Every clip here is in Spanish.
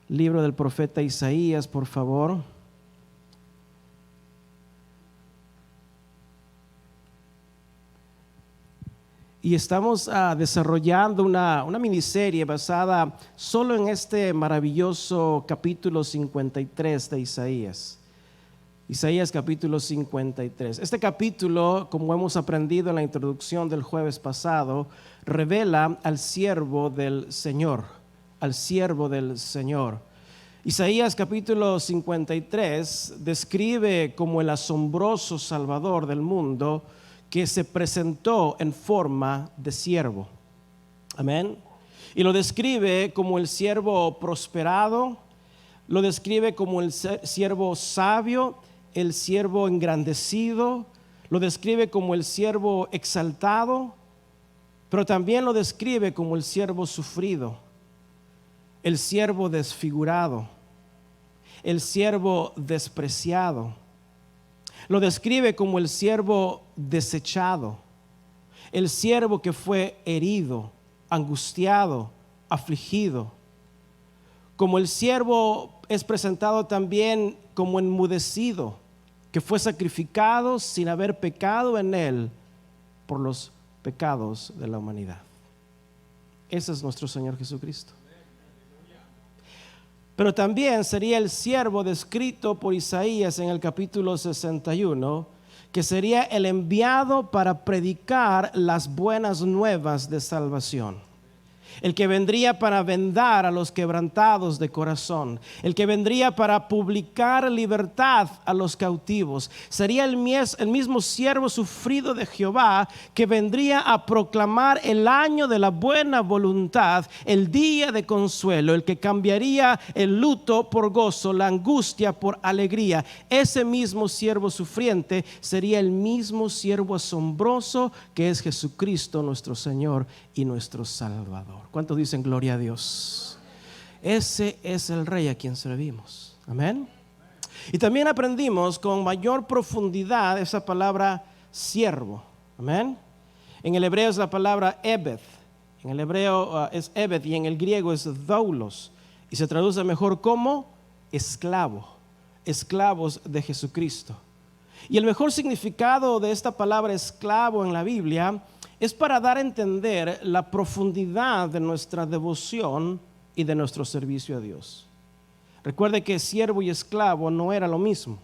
Libro del profeta Isaías, por favor. Y estamos desarrollando una miniserie basada solo en este maravilloso capítulo 53 de Isaías. Isaías capítulo 53. Este capítulo, como hemos aprendido en la introducción del jueves pasado, revela al siervo del Señor, al siervo del Señor. Isaías capítulo 53 describe como el asombroso Salvador del mundo que se presentó en forma de siervo. Amén. Y lo describe como el siervo prosperado, lo describe como el siervo sabio, el siervo engrandecido, lo describe como el siervo exaltado, pero también lo describe como el siervo sufrido, el siervo desfigurado, el siervo despreciado. Lo describe como el siervo desechado, el siervo que fue herido, angustiado, afligido. Como el siervo es presentado también como enmudecido, que fue sacrificado sin haber pecado en él por los pecados de la humanidad. Ese es nuestro Señor Jesucristo. Pero también sería el siervo descrito por Isaías en el capítulo 61, que sería el enviado para predicar las buenas nuevas de salvación. El que vendría para vendar a los quebrantados de corazón, el que vendría para publicar libertad a los cautivos. Sería el mismo siervo sufrido de Jehová que vendría a proclamar el año de la buena voluntad, el día de consuelo, el que cambiaría el luto por gozo, la angustia por alegría. Ese mismo siervo sufriente sería el mismo siervo asombroso que es Jesucristo nuestro Señor y nuestro Salvador. ¿Cuántos dicen gloria a Dios? Ese es el Rey a quien servimos. Amén. Y también aprendimos con mayor profundidad esa palabra siervo. Amén. En el hebreo es la palabra ebed. En el hebreo es ebed y en el griego es doulos. Y se traduce mejor como esclavo. Esclavos de Jesucristo. Y el mejor significado de esta palabra esclavo en la Biblia es para dar a entender la profundidad de nuestra devoción y de nuestro servicio a Dios. Recuerde que siervo y esclavo no era lo mismo.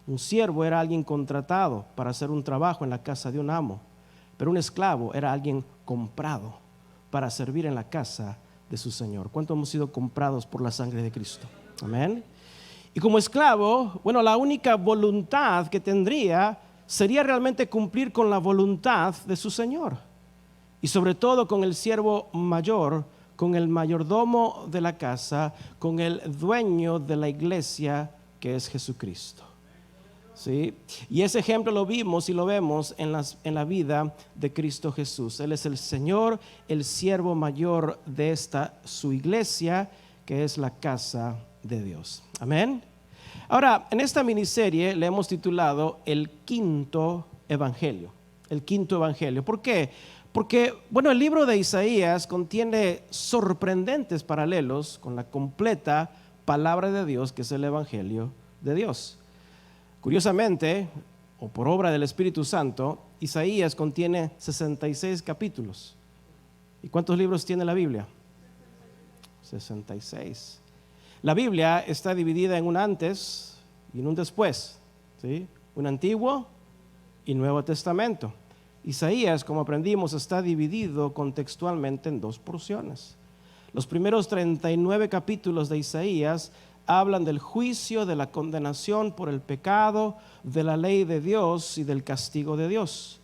Un siervo era alguien contratado para hacer un trabajo en la casa de un amo, pero un esclavo era alguien comprado para servir en la casa de su Señor. ¿Cuántos hemos sido comprados por la sangre de Cristo? Amén. Y como esclavo, la única voluntad que tendría sería realmente cumplir con la voluntad de su Señor. Y sobre todo con el siervo mayor, con el mayordomo de la casa, con el dueño de la iglesia que es Jesucristo. ¿Sí? Y ese ejemplo lo vimos y lo vemos en la vida de Cristo Jesús. Él es el Señor, el siervo mayor de esta su iglesia, que es la casa de Dios. Amén. Ahora, en esta miniserie le hemos titulado El Quinto Evangelio. El Quinto Evangelio. ¿Por qué? Porque, el libro de Isaías contiene sorprendentes paralelos con la completa palabra de Dios, que es el Evangelio de Dios. Curiosamente, o por obra del Espíritu Santo, Isaías contiene 66 capítulos. ¿Y cuántos libros tiene la Biblia? 66. La Biblia está dividida en un antes y en un después, ¿sí? Un Antiguo y Nuevo Testamento. Isaías, como aprendimos, está dividido contextualmente en dos porciones. Los primeros 39 capítulos de Isaías hablan del juicio, de la condenación por el pecado, de la ley de Dios y del castigo de Dios.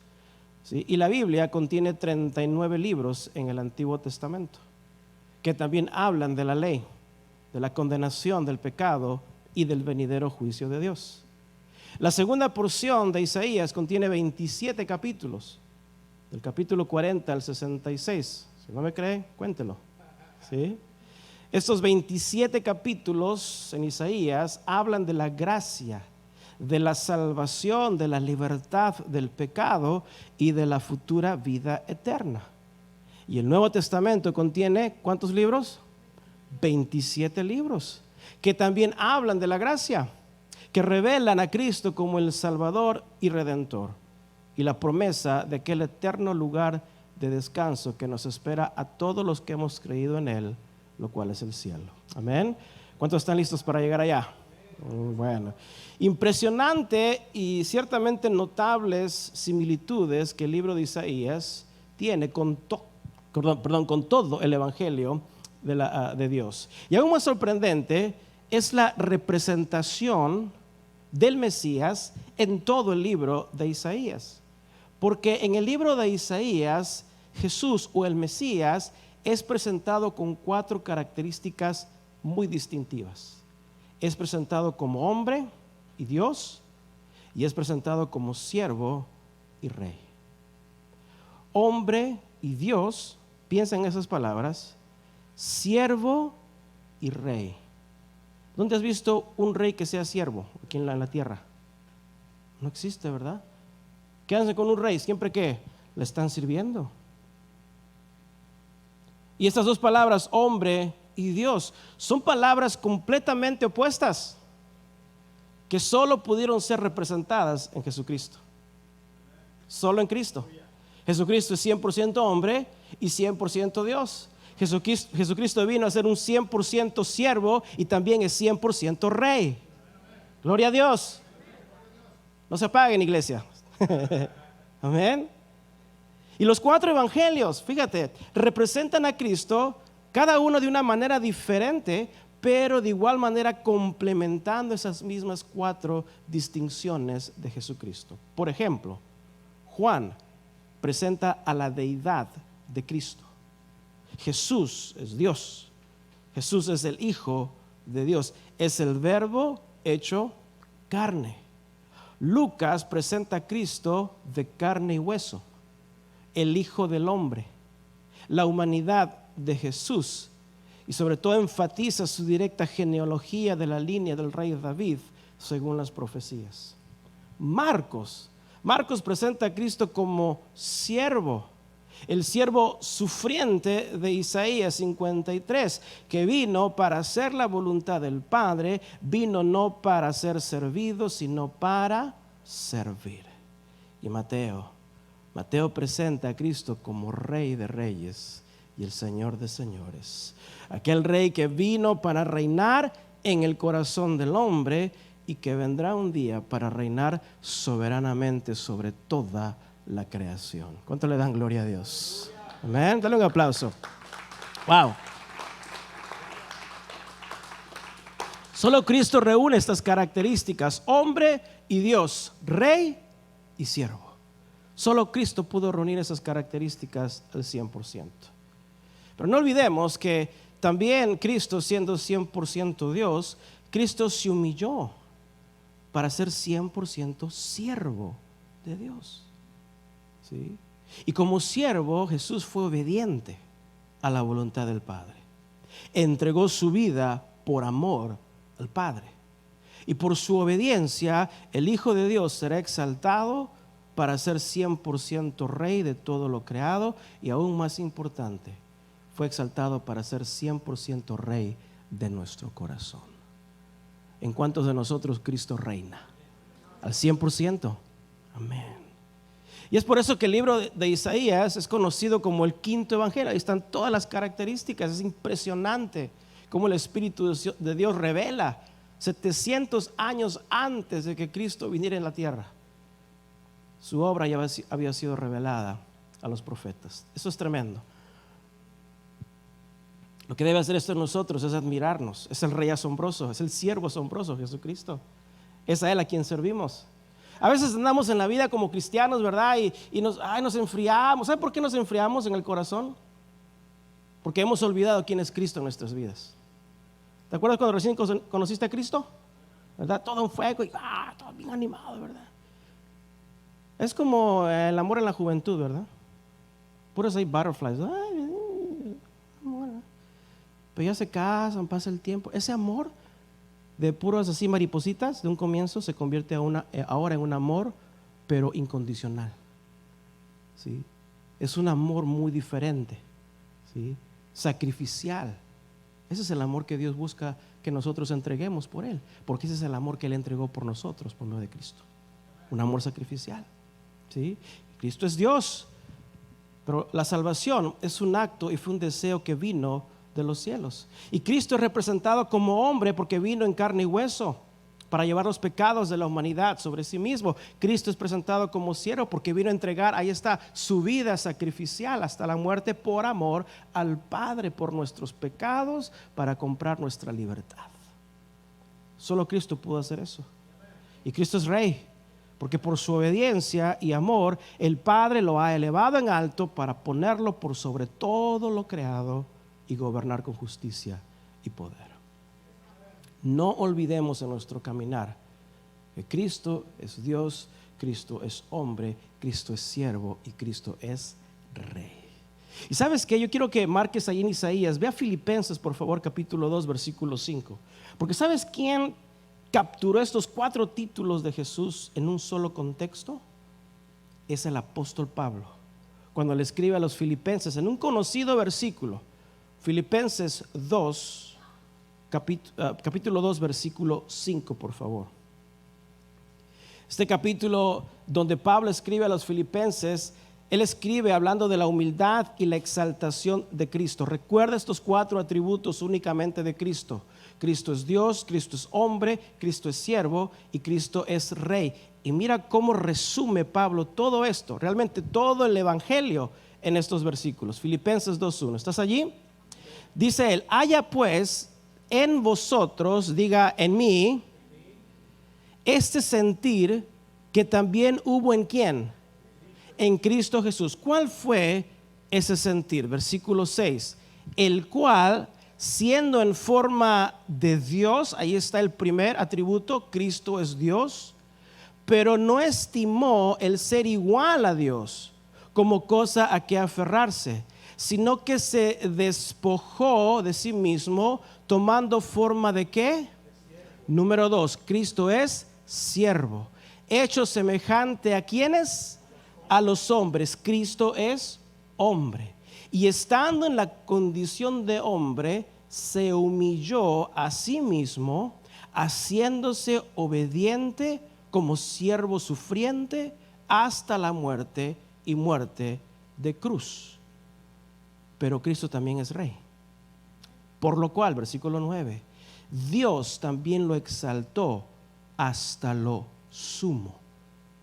¿Sí? Y la Biblia contiene 39 libros en el Antiguo Testamento, que también hablan de la ley, de la condenación del pecado y del venidero juicio de Dios. La segunda porción de Isaías contiene 27 capítulos, del capítulo 40 al 66. Si no me cree, cuéntelo. ¿Sí? Estos 27 capítulos en Isaías hablan de la gracia, de la salvación, de la libertad del pecado y de la futura vida eterna. Y el Nuevo Testamento contiene, ¿cuántos libros? 27 libros, que también hablan de la gracia, que revelan a Cristo como el Salvador y Redentor, y la promesa de aquel eterno lugar de descanso que nos espera a todos los que hemos creído en Él, lo cual es el cielo. Amén. ¿Cuántos están listos para llegar allá? Bueno, impresionante y ciertamente notables similitudes que el libro de Isaías tiene con todo el Evangelio de Dios. Y aún más sorprendente es la representación del Mesías en todo el libro de Isaías. Porque en el libro de Isaías, Jesús o el Mesías es presentado con 4 características muy distintivas. Es presentado como hombre y Dios, y es presentado como siervo y rey. Hombre y Dios, piensa en esas palabras, siervo y rey. ¿Dónde has visto un rey que sea siervo aquí en la tierra? No existe, ¿verdad? ¿Qué hacen con un rey? Siempre que le están sirviendo. Y estas dos palabras, hombre y Dios, son palabras completamente opuestas que solo pudieron ser representadas en Jesucristo. Solo en Cristo. Jesucristo es 100% hombre y 100% Dios. Jesucristo vino a ser un 100% siervo y también es 100% rey. Gloria a Dios. No se apaguen, iglesia. Amén. Y los 4 evangelios, fíjate, representan a Cristo, cada uno de una manera diferente, pero de igual manera complementando esas mismas 4 distinciones de Jesucristo. Por ejemplo, Juan presenta a la deidad de Cristo. Jesús es Dios. Jesús es el Hijo de Dios. Es el Verbo hecho carne. Lucas presenta a Cristo de carne y hueso, el Hijo del Hombre, la humanidad de Jesús, y sobre todo enfatiza su directa genealogía de la línea del rey David según las profecías. Marcos presenta a Cristo como siervo, el siervo sufriente de Isaías 53, que vino para hacer la voluntad del Padre, vino no para ser servido, sino para servir. Y Mateo presenta a Cristo como Rey de Reyes y el Señor de Señores, aquel Rey que vino para reinar en el corazón del hombre y que vendrá un día para reinar soberanamente sobre toda la creación. ¿Cuánto le dan gloria a Dios? Amén. Dale un aplauso. Wow. Solo Cristo reúne estas características: hombre y Dios, rey y siervo. Solo Cristo pudo reunir esas características al 100%. Pero no olvidemos que también Cristo, siendo 100% Dios, Cristo se humilló para ser 100% siervo de Dios. ¿Sí? Y como siervo, Jesús fue obediente a la voluntad del Padre. Entregó su vida por amor al Padre. Y por su obediencia, el Hijo de Dios será exaltado para ser 100% rey de todo lo creado, y aún más importante, fue exaltado para ser 100% rey de nuestro corazón. ¿En cuántos de nosotros Cristo reina? Al 100%. Amén. Y es por eso que el libro de Isaías es conocido como el quinto evangelio. Ahí están todas las características. Es impresionante cómo el Espíritu de Dios revela 700 años antes de que Cristo viniera en la tierra. Su obra ya había sido revelada a los profetas. Eso es tremendo. Lo que debe hacer esto en nosotros es admirarnos. Es el Rey asombroso, es el siervo asombroso, Jesucristo. Es a Él a quien servimos. A veces andamos en la vida como cristianos, ¿verdad? Y nos enfriamos. ¿Sabe por qué nos enfriamos en el corazón? Porque hemos olvidado quién es Cristo en nuestras vidas. ¿Te acuerdas cuando recién conociste a Cristo? ¿Verdad? Todo un fuego y todo bien animado, ¿verdad? Es como el amor en la juventud, ¿verdad? Puros hay butterflies. Pero ya se casan, pasa el tiempo. Ese amor de puros así maripositas de un comienzo se convierte ahora en un amor, pero incondicional. ¿Sí? Es un amor muy diferente. ¿sí? Sacrificial. Ese es el amor que Dios busca que nosotros entreguemos por Él, porque ese es el amor que Él entregó por nosotros, por medio de Cristo. Un amor sacrificial, ¿sí? Cristo es Dios, pero la salvación es un acto y fue un deseo que vino de los cielos. Y Cristo es representado como hombre porque vino en carne y hueso para llevar los pecados de la humanidad sobre sí mismo. Cristo es presentado como siervo porque vino a entregar, ahí está, su vida sacrificial hasta la muerte por amor al Padre, por nuestros pecados, para comprar nuestra libertad. Solo Cristo pudo hacer eso. Y Cristo es Rey, porque por su obediencia y amor, el Padre lo ha elevado en alto para ponerlo por sobre todo lo creado y gobernar con justicia y poder. No olvidemos en nuestro caminar que Cristo es Dios, Cristo es hombre, Cristo es siervo y Cristo es Rey. Y sabes que yo quiero que marques ahí en Isaías, vea Filipenses por favor, capítulo 2, versículo 5, porque ¿sabes quién capturó estos 4 títulos de Jesús en un solo contexto? Es el apóstol Pablo, cuando le escribe a los filipenses en un conocido versículo, Filipenses 2, capítulo 2, versículo 5, por favor. Este capítulo donde Pablo escribe a los filipenses, él escribe hablando de la humildad y la exaltación de Cristo. Recuerda estos 4 atributos únicamente de Cristo. Cristo es Dios, Cristo es hombre, Cristo es siervo y Cristo es Rey. Y mira cómo resume Pablo todo esto, realmente todo el evangelio en estos versículos. Filipenses 2:1, ¿estás allí? Dice él, haya pues en vosotros, diga en mí, este sentir que también hubo en ¿quién? En Cristo Jesús. ¿Cuál fue ese sentir? Versículo 6, el cual siendo en forma de Dios, ahí está el primer atributo, Cristo es Dios, pero no estimó el ser igual a Dios como cosa a que aferrarse, sino que se despojó de sí mismo, tomando forma de ¿qué? Número 2, Cristo es siervo, hecho semejante a ¿quiénes? A los hombres. Cristo es hombre, y estando en la condición de hombre, se humilló a sí mismo, haciéndose obediente como siervo sufriente hasta la muerte y muerte de cruz. Pero Cristo también es Rey. Por lo cual, versículo 9, Dios también lo exaltó hasta lo sumo.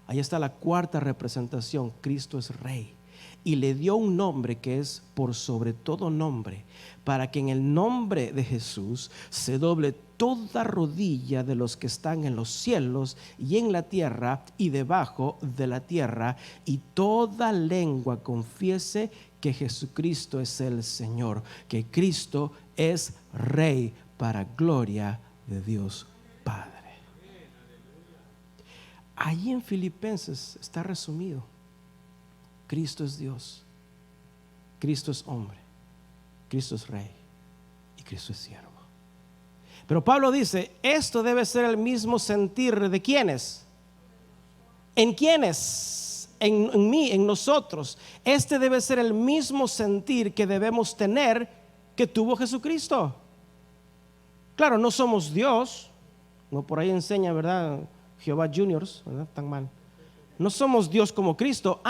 Ahí está la 4ª representación, Cristo es Rey. Y le dio un nombre que es por sobre todo nombre, para que en el nombre de Jesús se doble toda rodilla de los que están en los cielos y en la tierra y debajo de la tierra, y toda lengua confiese que Jesucristo es el Señor, que Cristo es Rey para gloria de Dios Padre. Allí en Filipenses está resumido. Cristo es Dios, Cristo es hombre, Cristo es Rey y Cristo es siervo. Pero Pablo dice, esto debe ser el mismo sentir de ¿quiénes? ¿En quiénes? En mí, en nosotros. Este debe ser el mismo sentir que debemos tener que tuvo Jesucristo. Claro, no somos Dios, no por ahí enseña, ¿verdad? Jehová Juniors, ¿verdad? Tan mal. No somos Dios como Cristo.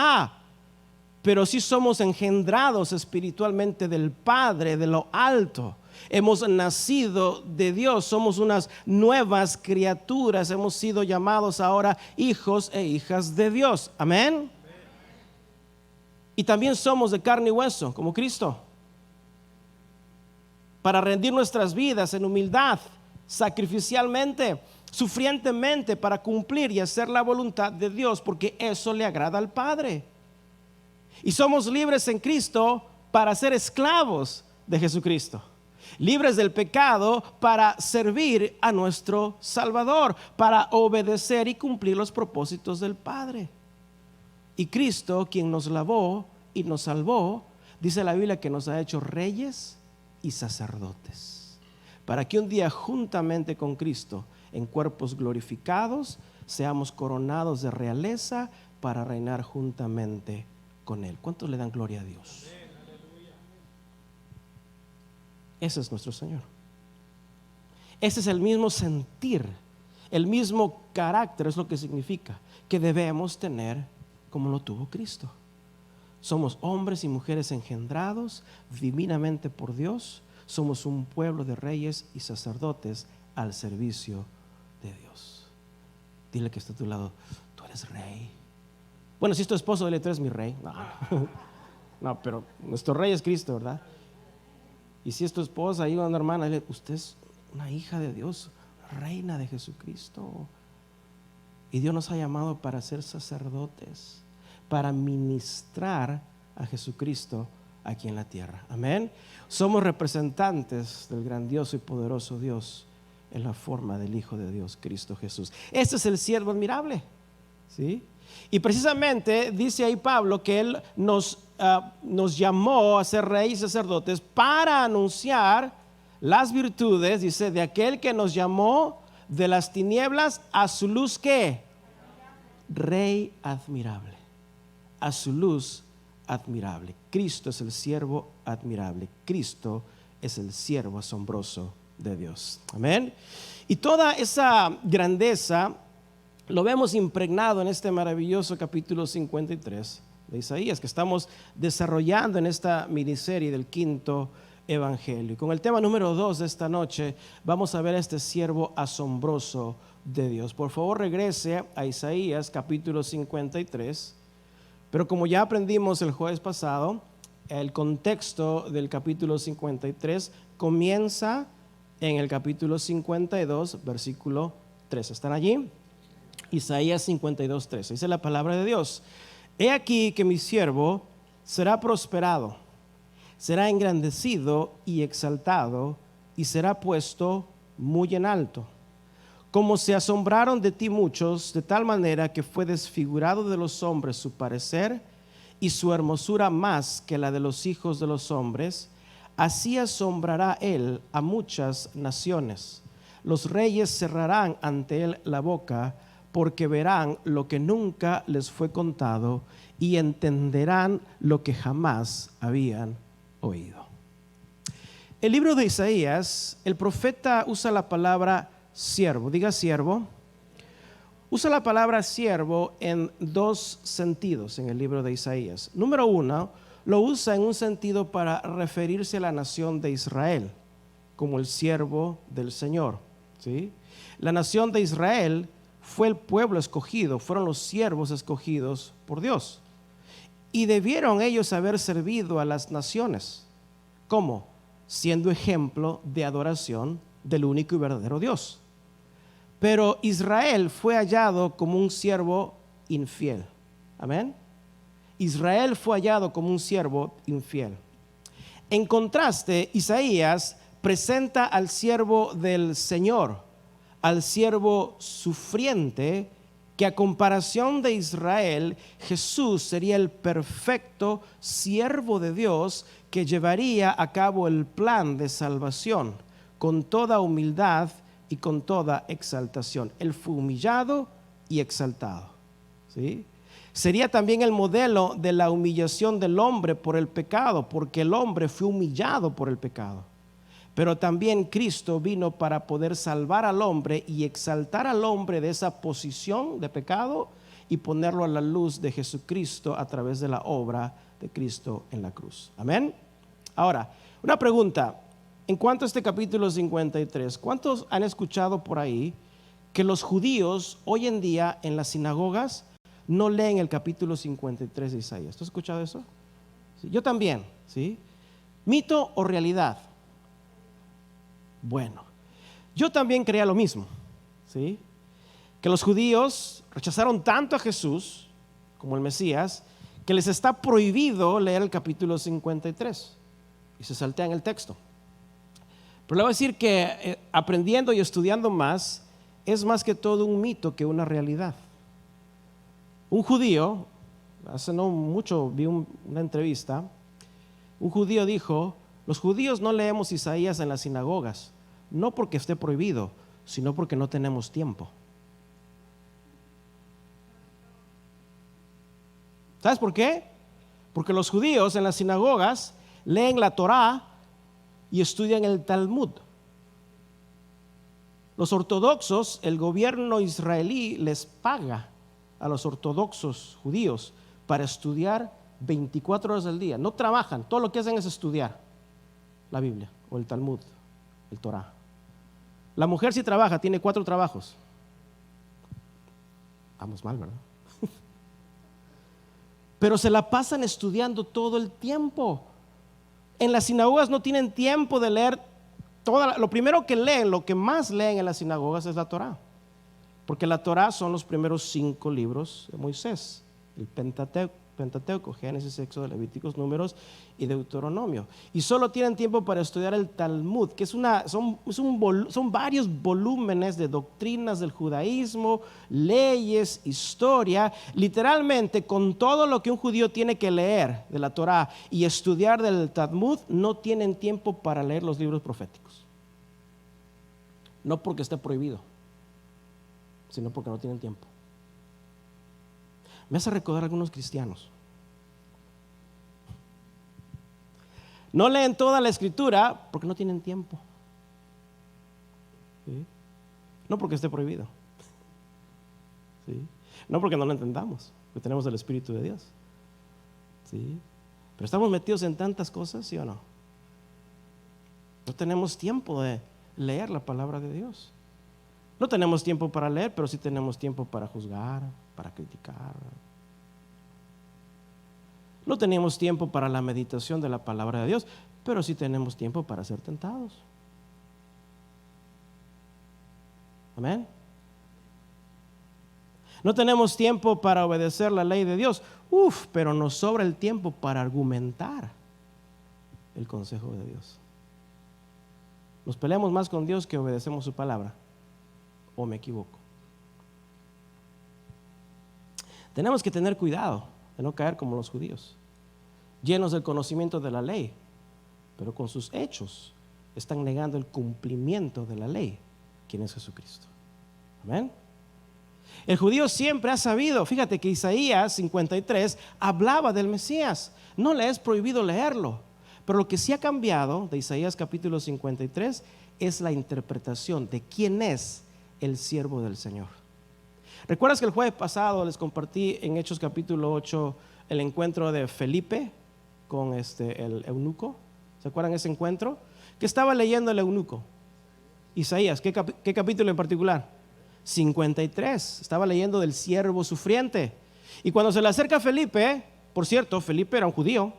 Pero sí somos engendrados espiritualmente del Padre, de lo alto. Hemos nacido de Dios, somos unas nuevas criaturas, hemos sido llamados ahora hijos e hijas de Dios. Amén. Y también somos de carne y hueso, como Cristo, para rendir nuestras vidas en humildad, sacrificialmente, sufrientemente, para cumplir y hacer la voluntad de Dios, porque eso le agrada al Padre. Y somos libres en Cristo para ser esclavos de Jesucristo, libres del pecado para servir a nuestro Salvador, para obedecer y cumplir los propósitos del Padre. Y Cristo, quien nos lavó y nos salvó, dice la Biblia que nos ha hecho reyes y sacerdotes, para que un día juntamente con Cristo, en cuerpos glorificados, seamos coronados de realeza para reinar juntamente con Él. ¿Cuántos le dan gloria a Dios? Ese es nuestro Señor. Ese es el mismo sentir, el mismo carácter, es lo que significa, que debemos tener como lo tuvo Cristo. Somos hombres y mujeres engendrados divinamente por Dios. Somos un pueblo de reyes y sacerdotes al servicio de Dios. Dile que está a tu lado, tú eres rey. Bueno, si es tu esposo, dile, tú eres mi rey. No, pero nuestro rey es Cristo, ¿verdad? Y si es tu esposa, ahí una hermana, dile, usted es una hija de Dios, reina de Jesucristo. Y Dios nos ha llamado para ser sacerdotes, para ministrar a Jesucristo aquí en la tierra. Amén. Somos representantes del grandioso y poderoso Dios en la forma del Hijo de Dios, Cristo Jesús. Este es el siervo admirable, ¿sí? Y precisamente dice ahí Pablo que Él nos llamó a ser reyes y sacerdotes para anunciar las virtudes, dice, de aquel que nos llamó de las tinieblas a su luz, ¿qué? Rey admirable, a su luz admirable. Cristo es el siervo admirable. Cristo es el siervo asombroso de Dios. Amén. Y toda esa grandeza lo vemos impregnado en este maravilloso capítulo 53 de Isaías, que estamos desarrollando en esta miniserie del quinto evangelio. Y con el tema número 2 de esta noche vamos a ver a este siervo asombroso de Dios. Por favor, regrese a Isaías capítulo 53. Pero como ya aprendimos el jueves pasado, el contexto del capítulo 53 comienza en el capítulo 52, versículo 3. ¿Están allí? Isaías 52, 13. Dice la palabra de Dios: He aquí que mi siervo será prosperado, será engrandecido y exaltado, y será puesto muy en alto. Como se asombraron de ti muchos, de tal manera que fue desfigurado de los hombres su parecer, y su hermosura más que la de los hijos de los hombres, así asombrará él a muchas naciones. Los reyes cerrarán ante él la boca, porque verán lo que nunca les fue contado y entenderán lo que jamás habían oído. El libro de Isaías, el profeta usa la palabra siervo. Diga siervo. Usa la palabra siervo en dos sentidos en el libro de Isaías. Número uno, lo usa en un sentido para referirse a la nación de Israel como el siervo del Señor, ¿sí? La nación de Israel fue el pueblo escogido, fueron los siervos escogidos por Dios. Y debieron ellos haber servido a las naciones. ¿Cómo? Siendo ejemplo de adoración del único y verdadero Dios. Pero Israel fue hallado como un siervo infiel. Amén. Israel fue hallado como un siervo infiel. En contraste, Isaías presenta al siervo del Señor, al siervo sufriente, que a comparación de Israel, Jesús sería el perfecto siervo de Dios que llevaría a cabo el plan de salvación con toda humildad y con toda exaltación. Él fue humillado y exaltado, ¿sí? Sería también el modelo de la humillación del hombre por el pecado, porque el hombre fue humillado por el pecado. Pero también Cristo vino para poder salvar al hombre y exaltar al hombre de esa posición de pecado y ponerlo a la luz de Jesucristo a través de la obra de Cristo en la cruz. Amén. Ahora, una pregunta. En cuanto a este capítulo 53, ¿cuántos han escuchado por ahí que los judíos hoy en día en las sinagogas no leen el capítulo 53 de Isaías? ¿Tú has escuchado eso? Sí, yo también, ¿sí? ¿Mito o realidad? Bueno, yo también creía lo mismo, ¿sí? Que los judíos rechazaron tanto a Jesús como el Mesías que les está prohibido leer el capítulo 53 y se saltean el texto. Pero le voy a decir que aprendiendo y estudiando más, es más que todo un mito que una realidad. Un judío, hace no mucho vi una entrevista, un judío dijo: los judíos no leemos Isaías en las sinagogas, no porque esté prohibido, sino porque no tenemos tiempo. ¿Sabes por qué? Porque los judíos en las sinagogas leen la Torá y estudian el Talmud. Los ortodoxos, el gobierno israelí les paga a los ortodoxos judíos para estudiar 24 horas al día. No trabajan, todo lo que hacen es estudiar la Biblia o el Talmud, el Torah. La mujer sí trabaja, tiene 4 trabajos. Vamos mal, ¿verdad? Pero se la pasan estudiando todo el tiempo. En las sinagogas no tienen tiempo de leer lo primero que leen, lo que más leen en las sinagogas es la Torah. Porque la Torah son los primeros 5 libros de Moisés, el Pentateuco, Génesis, Éxodo, Levíticos, Números y Deuteronomio. Y solo tienen tiempo para estudiar el Talmud, que son varios volúmenes de doctrinas del judaísmo, leyes, historia. Literalmente, con todo lo que un judío tiene que leer de la Torah y estudiar del Talmud, no tienen tiempo para leer los libros proféticos. No porque esté prohibido, sino porque no tienen tiempo. Me hace recordar a algunos cristianos. No leen toda la escritura porque no tienen tiempo. ¿Sí? No porque esté prohibido. ¿Sí? No porque no lo entendamos, porque tenemos el Espíritu de Dios. ¿Sí? Pero estamos metidos en tantas cosas, ¿sí o no? No tenemos tiempo de leer la palabra de Dios. No tenemos tiempo para leer, pero sí tenemos tiempo para juzgar, para criticar. No tenemos tiempo para la meditación de la palabra de Dios, pero sí tenemos tiempo para ser tentados. Amén. No tenemos tiempo para obedecer la ley de Dios, pero nos sobra el tiempo para argumentar el consejo de Dios. Nos peleamos más con Dios que obedecemos su palabra. ¿O me equivoco? Tenemos que tener cuidado de no caer como los judíos, llenos del conocimiento de la ley, pero con sus hechos están negando el cumplimiento de la ley, quien es Jesucristo. Amén. El judío siempre ha sabido, fíjate que Isaías 53 hablaba del Mesías. No le es prohibido leerlo, pero lo que sí ha cambiado de Isaías capítulo 53 es la interpretación de quién es el siervo del Señor. ¿Recuerdas que el jueves pasado les compartí en Hechos capítulo 8 el encuentro de Felipe con el eunuco? ¿Se acuerdan ese encuentro? ¿Qué estaba leyendo el eunuco? Isaías, ¿qué capítulo en particular? 53, estaba leyendo del siervo sufriente. Y cuando se le acerca a Felipe, por cierto, Felipe era un judío,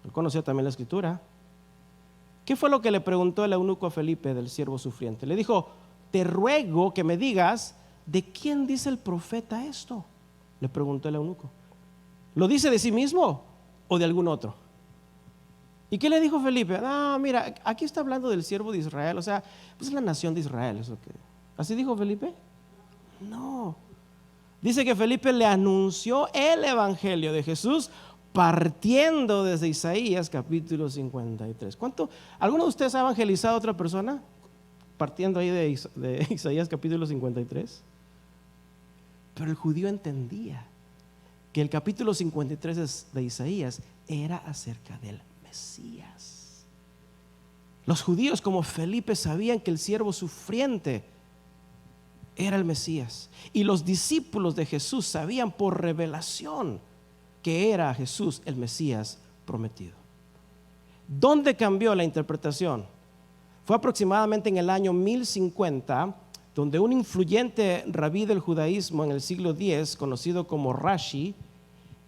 él conocía también la escritura. ¿Qué fue lo que le preguntó el eunuco a Felipe del siervo sufriente? Le dijo: te ruego que me digas, ¿de quién dice el profeta esto? Le preguntó el eunuco. ¿Lo dice de sí mismo o de algún otro? ¿Y qué le dijo Felipe? Mira, aquí está hablando del siervo de Israel, o sea, pues es la nación de Israel. ¿Así dijo Felipe? No. Dice que Felipe le anunció el evangelio de Jesús partiendo desde Isaías capítulo 53. ¿Alguno de ustedes ha evangelizado a otra persona partiendo ahí de Isaías capítulo 53? Pero el judío entendía que el capítulo 53 de Isaías era acerca del Mesías. Los judíos, como Felipe, sabían que el siervo sufriente era el Mesías, y los discípulos de Jesús sabían por revelación que era Jesús el Mesías prometido. ¿Dónde cambió la interpretación? Fue aproximadamente en el año 1050, donde un influyente rabí del judaísmo en el siglo X, conocido como Rashi,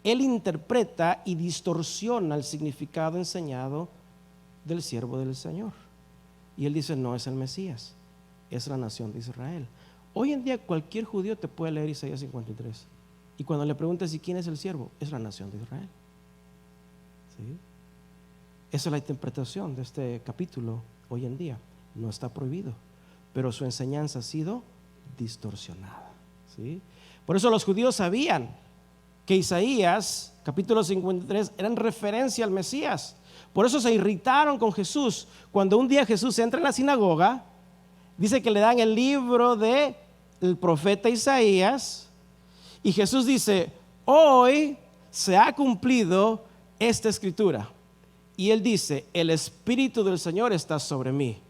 él interpreta y distorsiona el significado enseñado del siervo del Señor. Y él dice: no es el Mesías, es la nación de Israel. Hoy en día cualquier judío te puede leer Isaías 53. Y cuando le preguntes ¿y quién es el siervo? Es la nación de Israel. ¿Sí? Esa es la interpretación de este capítulo hoy en día. No está prohibido, pero su enseñanza ha sido distorsionada. ¿Sí? Por eso los judíos sabían que Isaías capítulo 53 era en referencia al Mesías. Por eso se irritaron con Jesús. Cuando un día Jesús entra en la sinagoga, dice que le dan el libro del profeta Isaías. Y Jesús dice: hoy se ha cumplido esta escritura. Y él dice, el Espíritu del Señor está sobre mí.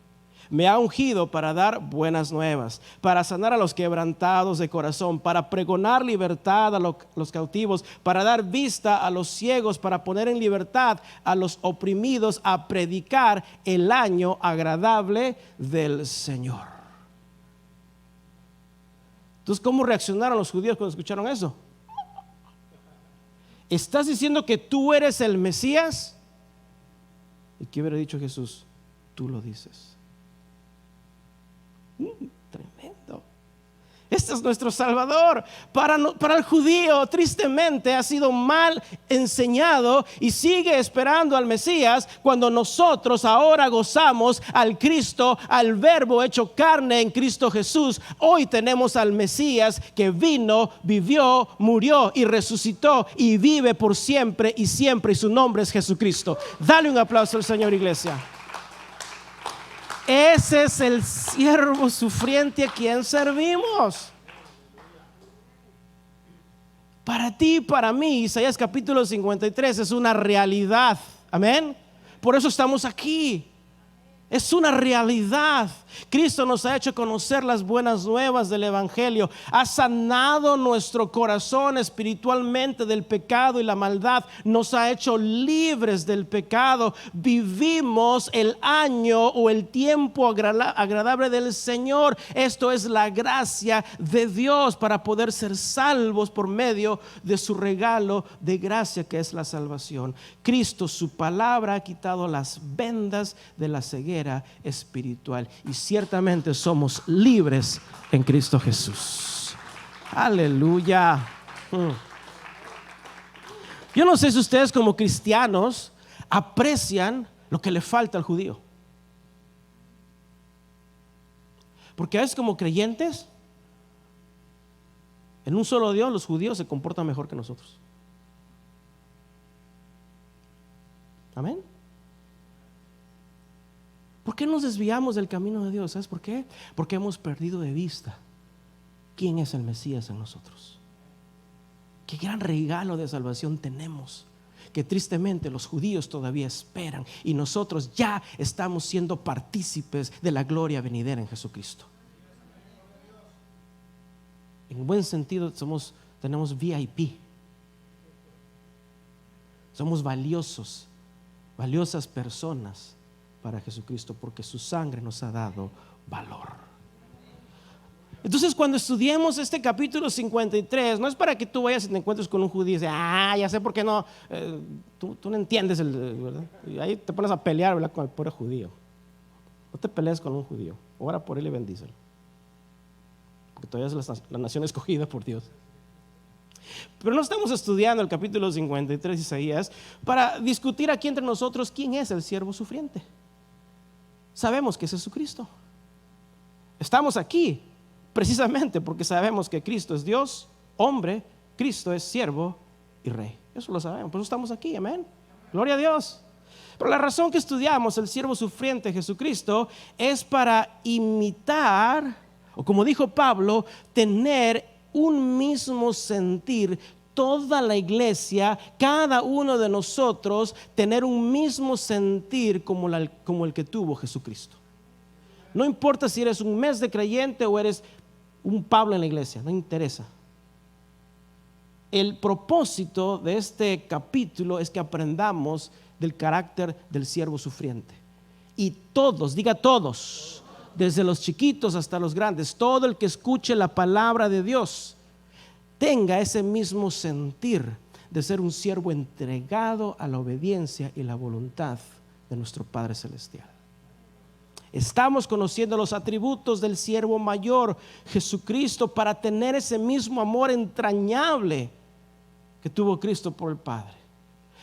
Me ha ungido para dar buenas nuevas, para sanar a los quebrantados de corazón, para pregonar libertad a los cautivos, para dar vista a los ciegos, para poner en libertad a los oprimidos, a predicar el año agradable del Señor. Entonces, ¿cómo reaccionaron los judíos cuando escucharon eso? ¿Estás diciendo que tú eres el Mesías? ¿Y qué hubiera dicho Jesús? Tú lo dices. Tremendo. Este es nuestro Salvador. Para el judío, tristemente, ha sido mal enseñado y sigue esperando al Mesías, cuando nosotros ahora gozamos al Cristo, al Verbo hecho carne en Cristo Jesús. Hoy tenemos al Mesías que vino, vivió, murió y resucitó y vive por siempre y siempre, y su nombre es Jesucristo. Dale un aplauso al Señor, iglesia. Ese es el siervo sufriente a quien servimos. Para ti y para mí, Isaías capítulo 53 es una realidad. Amén. Por eso estamos aquí. Es una realidad. Cristo nos ha hecho conocer las buenas nuevas del Evangelio. Ha sanado nuestro corazón espiritualmente del pecado y la maldad. Nos ha hecho libres del pecado. Vivimos el año o el tiempo agradable del Señor. Esto es la gracia de Dios para poder ser salvos por medio de su regalo de gracia, que es la salvación. Cristo, su palabra, ha quitado las vendas de la ceguera espiritual, y ciertamente somos libres en Cristo Jesús. Aleluya. Yo no sé si ustedes como cristianos aprecian lo que le falta al judío, porque a veces como creyentes en un solo Dios, los judíos se comportan mejor que nosotros. Amén. ¿Por qué nos desviamos del camino de Dios? ¿Sabes por qué? Porque hemos perdido de vista quién es el Mesías en nosotros. Qué gran regalo de salvación tenemos, que tristemente los judíos todavía esperan, y nosotros ya estamos siendo partícipes de la gloria venidera en Jesucristo. En buen sentido tenemos VIP. Somos valiosas personas para Jesucristo, porque su sangre nos ha dado valor. Entonces, cuando estudiemos este capítulo 53, no es para que tú vayas y te encuentres con un judío y dices, ya sé por qué no, tú no entiendes, ¿verdad? Y ahí te pones a pelear, ¿verdad?, con el pobre judío. No te pelees con un judío, ora por él y bendícelo, porque todavía es la nación escogida por Dios. Pero no estamos estudiando el capítulo 53 de Isaías para discutir aquí entre nosotros quién es el siervo sufriente. Sabemos que es Jesucristo. Estamos aquí precisamente porque sabemos que Cristo es Dios, hombre, Cristo es siervo y rey. Eso lo sabemos, por eso estamos aquí, amén. Gloria a Dios. Pero la razón que estudiamos el siervo sufriente Jesucristo es para imitar, o como dijo Pablo, tener un mismo sentir. Toda la iglesia, cada uno de nosotros, tener un mismo sentir como el que tuvo Jesucristo. No importa si eres un mes de creyente o eres un Pablo en la iglesia, no interesa. El propósito de este capítulo es que aprendamos del carácter del siervo sufriente. Y todos, diga todos, desde los chiquitos hasta los grandes, todo el que escuche la palabra de Dios tenga ese mismo sentir de ser un siervo entregado a la obediencia y la voluntad de nuestro Padre Celestial. Estamos conociendo los atributos del siervo mayor, Jesucristo, para tener ese mismo amor entrañable que tuvo Cristo por el Padre.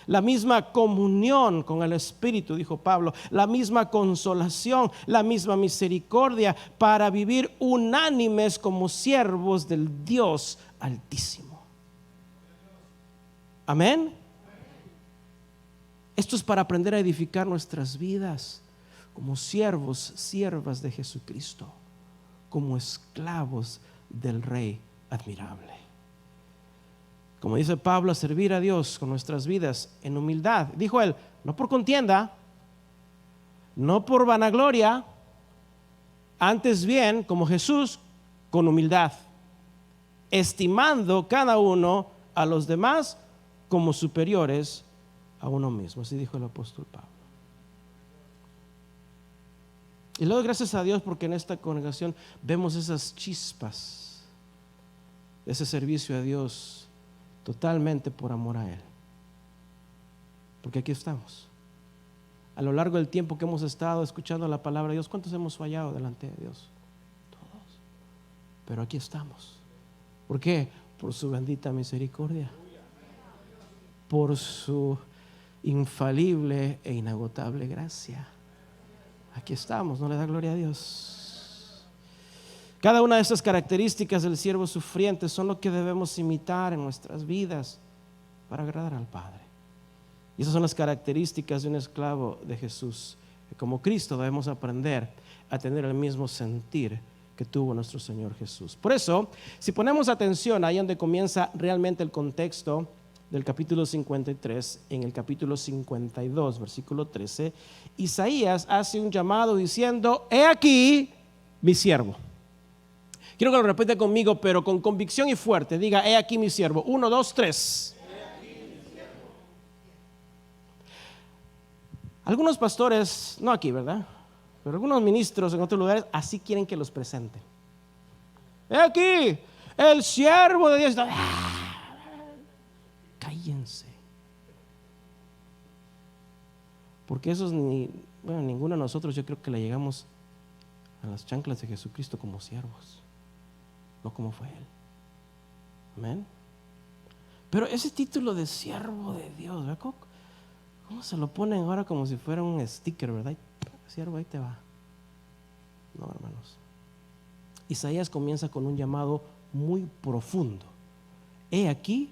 La misma comunión con el Espíritu, dijo Pablo, la misma consolación, la misma misericordia, para vivir unánimes como siervos del Dios Altísimo. Amén. Esto es para aprender a edificar nuestras vidas como siervos, siervas de Jesucristo, como esclavos del Rey admirable. como dice Pablo, a servir a Dios con nuestras vidas en humildad. Dijo él, no por contienda, no por vanagloria, antes bien, como Jesús, con humildad, estimando cada uno a los demás como superiores a uno mismo. Así dijo el apóstol Pablo. Y luego gracias a Dios porque en esta congregación vemos esas chispas, ese servicio a Dios totalmente por amor a Él. Porque aquí estamos. A lo largo del tiempo que hemos estado escuchando la palabra de Dios, ¿cuántos hemos fallado delante de Dios? Todos. Pero aquí estamos. ¿Por qué? Por su bendita misericordia, por su infalible e inagotable gracia. Aquí estamos, ¿no le da gloria a Dios? Cada una de estas características del siervo sufriente son lo que debemos imitar en nuestras vidas para agradar al Padre. Y esas son las características de un esclavo de Jesús. Como Cristo debemos aprender a tener el mismo sentir que tuvo nuestro Señor Jesús. Por eso, si ponemos atención ahí donde comienza realmente el contexto del capítulo 53, en el capítulo 52, versículo 13, Isaías hace un llamado diciendo, he aquí mi siervo. Quiero que lo repita conmigo, pero con convicción y fuerte. Diga, he aquí mi siervo. 1, 2, 3. Algunos pastores, no aquí, ¿verdad? Pero algunos ministros en otros lugares así quieren que los presenten. He aquí el siervo de Dios. Cállense. Porque esos ninguno de nosotros yo creo que le llegamos a las chanclas de Jesucristo como siervos, no como fue Él. Amén. Pero ese título de siervo de Dios, ¿verdad? ¿Cómo se lo ponen ahora como si fuera un sticker, verdad? Siervo, ahí te va. No, hermanos. Isaías comienza con un llamado muy profundo. He aquí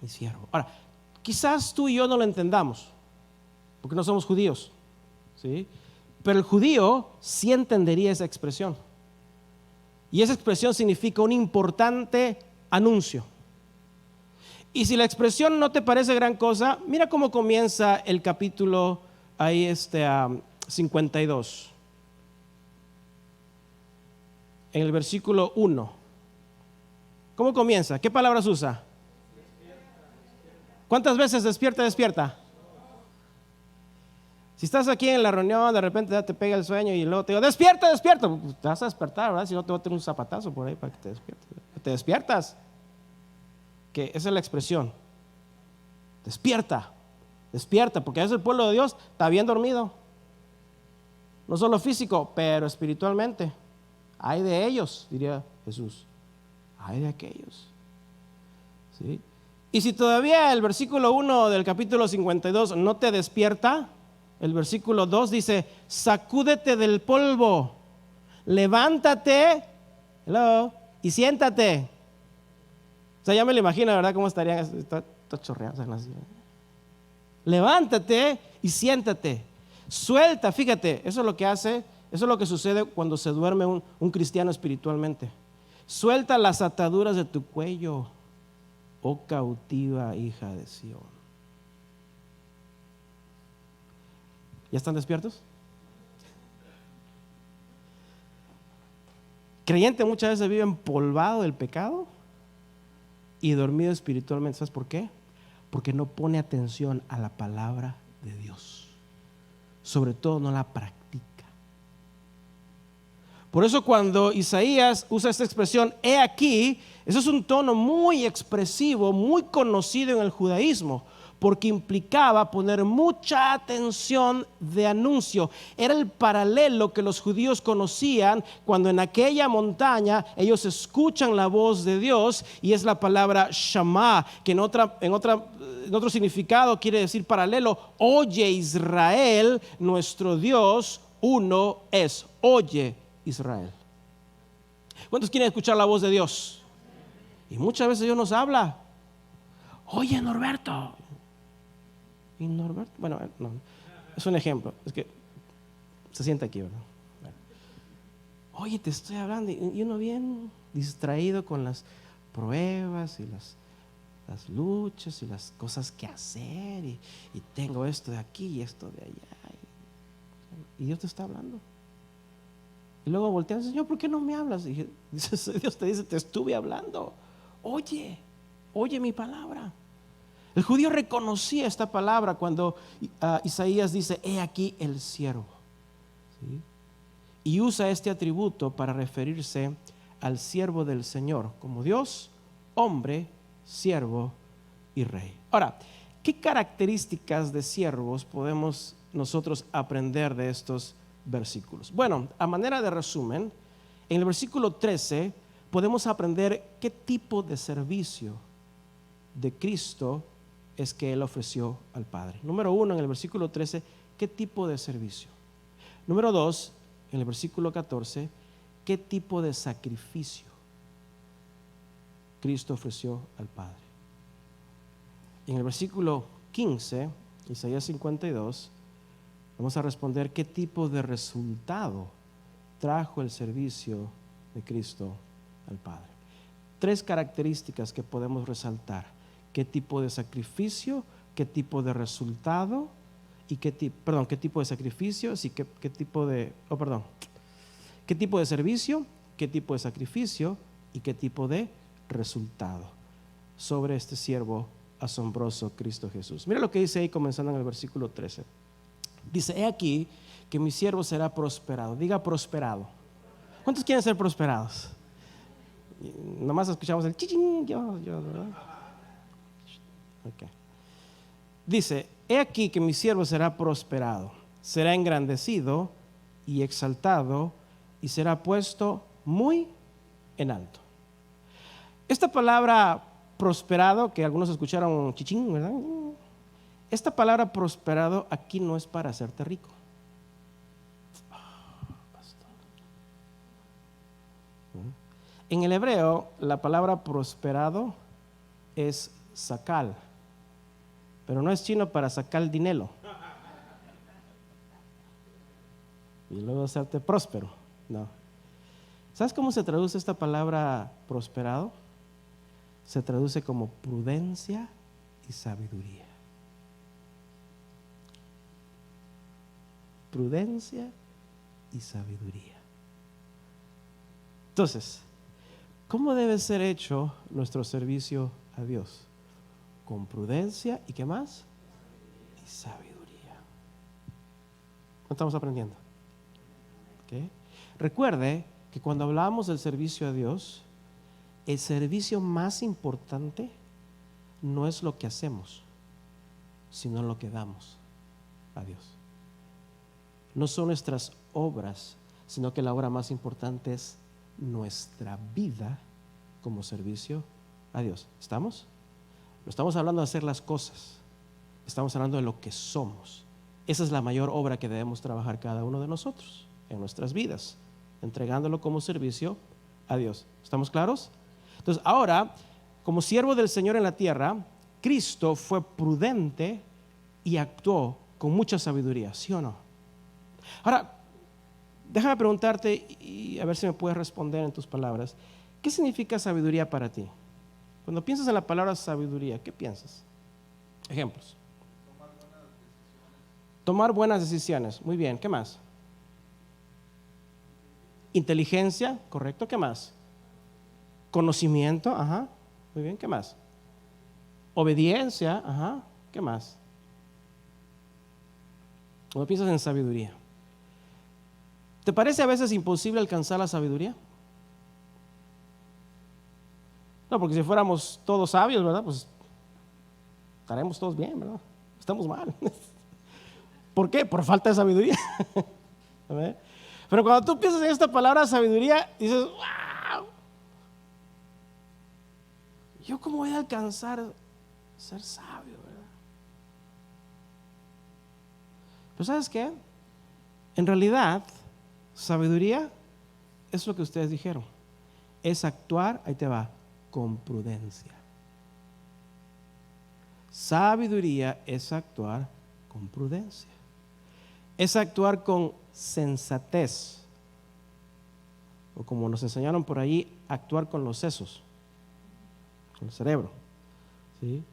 mi siervo. Ahora, quizás tú y yo no lo entendamos, porque no somos judíos, ¿sí? Pero el judío sí entendería esa expresión. Y esa expresión significa un importante anuncio. Y si la expresión no te parece gran cosa, mira cómo comienza el capítulo ahí 52. En el versículo 1. ¿Cómo comienza? ¿Qué palabras usa? ¿Cuántas veces despierta, despierta? Si estás aquí en la reunión, de repente ya te pega el sueño y luego te digo, despierta, despierta. Pues te vas a despertar, ¿verdad? Si no te voy a tener un zapatazo por ahí para que te despiertes. Te despiertas. Que esa es la expresión. Despierta, despierta, porque a veces el pueblo de Dios está bien dormido. No solo físico, pero espiritualmente. Hay de ellos, diría Jesús. Hay de aquellos. ¿Sí? Y si todavía el versículo 1 del capítulo 52 no te despierta, el versículo 2 dice, sacúdete del polvo, levántate, y siéntate. O sea, ya me lo imagino, ¿verdad? ¿Cómo estarían? Está chorreando. Levántate y siéntate. Suelta, fíjate, eso es lo que hace, eso es lo que sucede cuando se duerme un cristiano espiritualmente. Suelta las ataduras de tu cuello, oh cautiva hija de Sión. ¿Ya están despiertos? Creyente muchas veces vive empolvado del pecado y dormido espiritualmente. ¿Sabes por qué? Porque no pone atención a la palabra de Dios. Sobre todo no la practica. Por eso cuando Isaías usa esta expresión, he aquí, eso es un tono muy expresivo, muy conocido en el judaísmo, porque implicaba poner mucha atención de anuncio. Era el paralelo que los judíos conocían cuando en aquella montaña ellos escuchan la voz de Dios, y es la palabra Shama, que en otro significado quiere decir paralelo. Oye Israel, nuestro Dios uno es. Oye Israel. ¿Cuántos quieren escuchar la voz de Dios? Y muchas veces Dios nos habla. Oye, Norberto. ¿Y Norberto? Bueno, no, es un ejemplo. Es que se sienta aquí, ¿verdad? Bueno. Oye, te estoy hablando. Y uno bien distraído con las pruebas y las las luchas y las cosas que hacer y tengo esto de aquí y esto de allá. Y Dios te está hablando. Y luego volteas, Señor, ¿por qué no me hablas? Y Dios te dice, te estuve hablando. Oye mi palabra. El judío reconocía esta palabra cuando Isaías dice, he aquí el siervo. ¿Sí? Y usa este atributo para referirse al siervo del Señor, como Dios, hombre, siervo y rey. Ahora, ¿qué características de siervos podemos nosotros aprender de estos versículos? Bueno, a manera de resumen, en el versículo 13 podemos aprender qué tipo de servicio de Cristo es que Él ofreció al Padre. Número 1, en el versículo 13, ¿qué tipo de servicio? Número 2, en el versículo 14, ¿qué tipo de sacrificio Cristo ofreció al Padre? En el versículo 15, Isaías 52, vamos a responder qué tipo de resultado trajo el servicio de Cristo al Padre. 3 características que podemos resaltar: qué tipo de sacrificio, qué tipo de resultado y qué tipo de sacrificios y qué tipo de servicio, qué tipo de sacrificio y qué tipo de resultado sobre este siervo asombroso Cristo Jesús. Mira lo que dice ahí comenzando en el versículo 13. Dice, he aquí que mi siervo será prosperado. Diga prosperado. ¿Cuántos quieren ser prosperados? Nomás escuchamos el chichín, ¿verdad? Okay. Dice, he aquí que mi siervo será prosperado, será engrandecido y exaltado y será puesto muy en alto. Esta palabra prosperado, que algunos escucharon chichín, ¿verdad? Esta palabra prosperado aquí no es para hacerte rico. En el hebreo, la palabra prosperado es sacal, pero no es chino para sacar dinero y luego hacerte próspero. No. ¿Sabes cómo se traduce esta palabra prosperado? Se traduce como prudencia y sabiduría. Prudencia y sabiduría. Entonces, ¿cómo debe ser hecho nuestro servicio a Dios? Con prudencia y ¿qué más? Y sabiduría. ¿No estamos aprendiendo? ¿Okay? Recuerde que cuando hablamos del servicio a Dios, el servicio más importante no es lo que hacemos, sino lo que damos a Dios. No son nuestras obras, sino que la obra más importante es nuestra vida como servicio a Dios. ¿Estamos? No estamos hablando de hacer las cosas, estamos hablando de lo que somos. Esa es la mayor obra que debemos trabajar cada uno de nosotros en nuestras vidas, entregándolo como servicio a Dios. ¿Estamos claros? Entonces, ahora, como siervo del Señor en la tierra, Cristo fue prudente y actuó con mucha sabiduría, ¿sí o no? Ahora, déjame preguntarte y a ver si me puedes responder en tus palabras. ¿Qué significa sabiduría para ti? Cuando piensas en la palabra sabiduría, ¿qué piensas? Ejemplos. Tomar buenas decisiones. Muy bien, ¿qué más? Inteligencia, correcto, ¿qué más? Conocimiento, ajá, muy bien, ¿qué más? Obediencia, ajá, ¿qué más? Cuando piensas en sabiduría, ¿te parece a veces imposible alcanzar la sabiduría? No, porque si fuéramos todos sabios, ¿verdad? Pues estaremos todos bien, ¿verdad? Estamos mal. ¿Por qué? Por falta de sabiduría. Pero cuando tú piensas en esta palabra sabiduría, dices, wow, ¿yo cómo voy a alcanzar ser sabio, verdad? Pero ¿sabes qué? En realidad, sabiduría es lo que ustedes dijeron. Es actuar, ahí te va, con prudencia. Sabiduría es actuar con prudencia. Es actuar con sensatez. O como nos enseñaron por ahí, actuar con los sesos, con el cerebro. ¿Sí?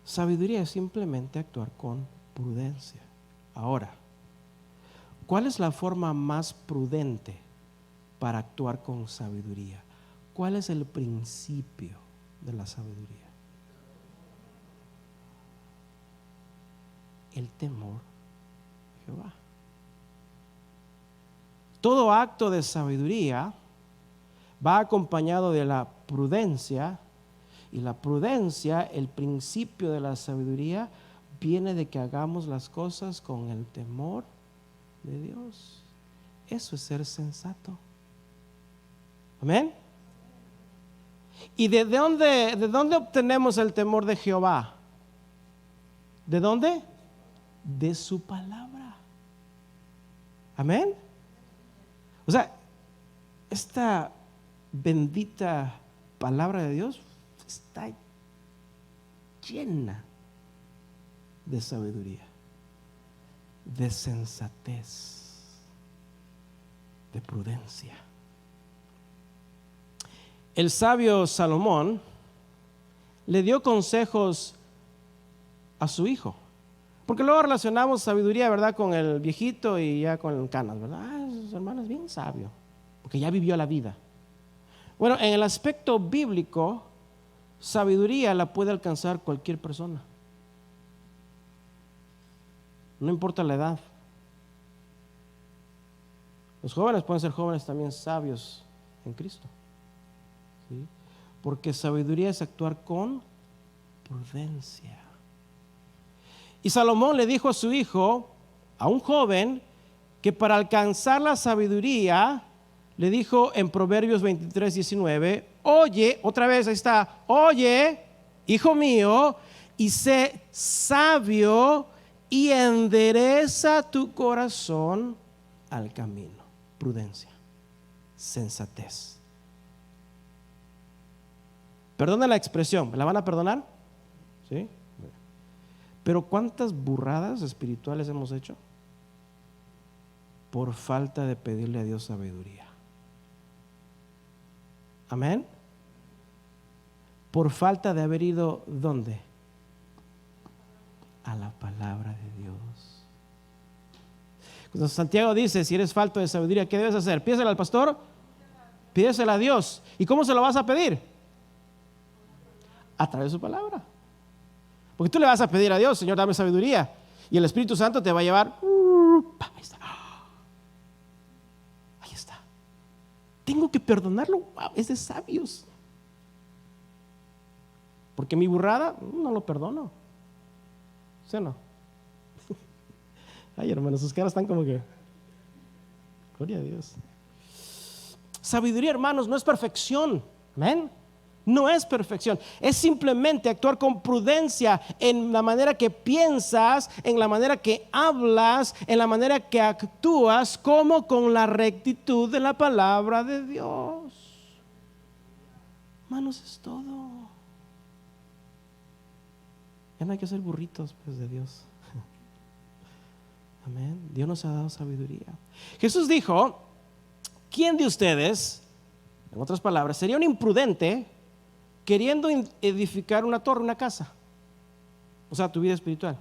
Sabiduría es simplemente actuar con prudencia. Ahora, ¿cuál es la forma más prudente para actuar con sabiduría? ¿Cuál es el principio de la sabiduría? El temor de Jehová. Todo acto de sabiduría va acompañado de la prudencia, y la prudencia, el principio de la sabiduría, viene de que hagamos las cosas con el temor de Dios. Eso es ser sensato. Amén. ¿Y de dónde obtenemos el temor de Jehová? ¿De dónde? De su palabra. Amén. O sea, esta bendita palabra de Dios está llena de sabiduría, de sensatez, de prudencia. El sabio Salomón le dio consejos a su hijo, porque luego relacionamos sabiduría, ¿verdad?, con el viejito y ya con canas, ¿verdad? Su hermano es bien sabio, porque ya vivió la vida. Bueno, en el aspecto bíblico, sabiduría la puede alcanzar cualquier persona, no importa la edad. Los jóvenes pueden ser jóvenes también sabios en Cristo, ¿sí? Porque sabiduría es actuar con prudencia. Y Salomón le dijo a su hijo, a un joven, que para alcanzar la sabiduría, le dijo en Proverbios 23:19, oye, otra vez ahí está, oye, hijo mío, y sé sabio y endereza tu corazón al camino. Prudencia, sensatez. Perdona la expresión, ¿me la van a perdonar? ¿Sí? Pero ¿cuántas burradas espirituales hemos hecho por falta de pedirle a Dios sabiduría? Amén. Por falta de haber ido, ¿dónde? A la palabra de Dios. Cuando Santiago dice, si eres falto de sabiduría, ¿qué debes hacer? Pídesela al pastor, pídesela a Dios. ¿Y cómo se lo vas a pedir? A través de su palabra. Porque tú le vas a pedir a Dios, Señor, dame sabiduría, y el Espíritu Santo te va a llevar. Ahí está. Ahí está. Tengo que perdonarlo. Wow, es de sabios. Porque mi burrada no lo perdono. ¿Sí o no? Ay, hermanos, sus caras están como que, gloria a Dios. Sabiduría, hermanos, no es perfección. Amén. No es perfección, es simplemente actuar con prudencia en la manera que piensas, en la manera que hablas, en la manera que actúas, como con la rectitud de la palabra de Dios. Hermanos, es todo. Ya no hay que ser burritos, pues, de Dios. Amén. Dios nos ha dado sabiduría. Jesús dijo, ¿quién de ustedes, en otras palabras, sería un imprudente queriendo edificar una torre, una casa? O sea, tu vida espiritual.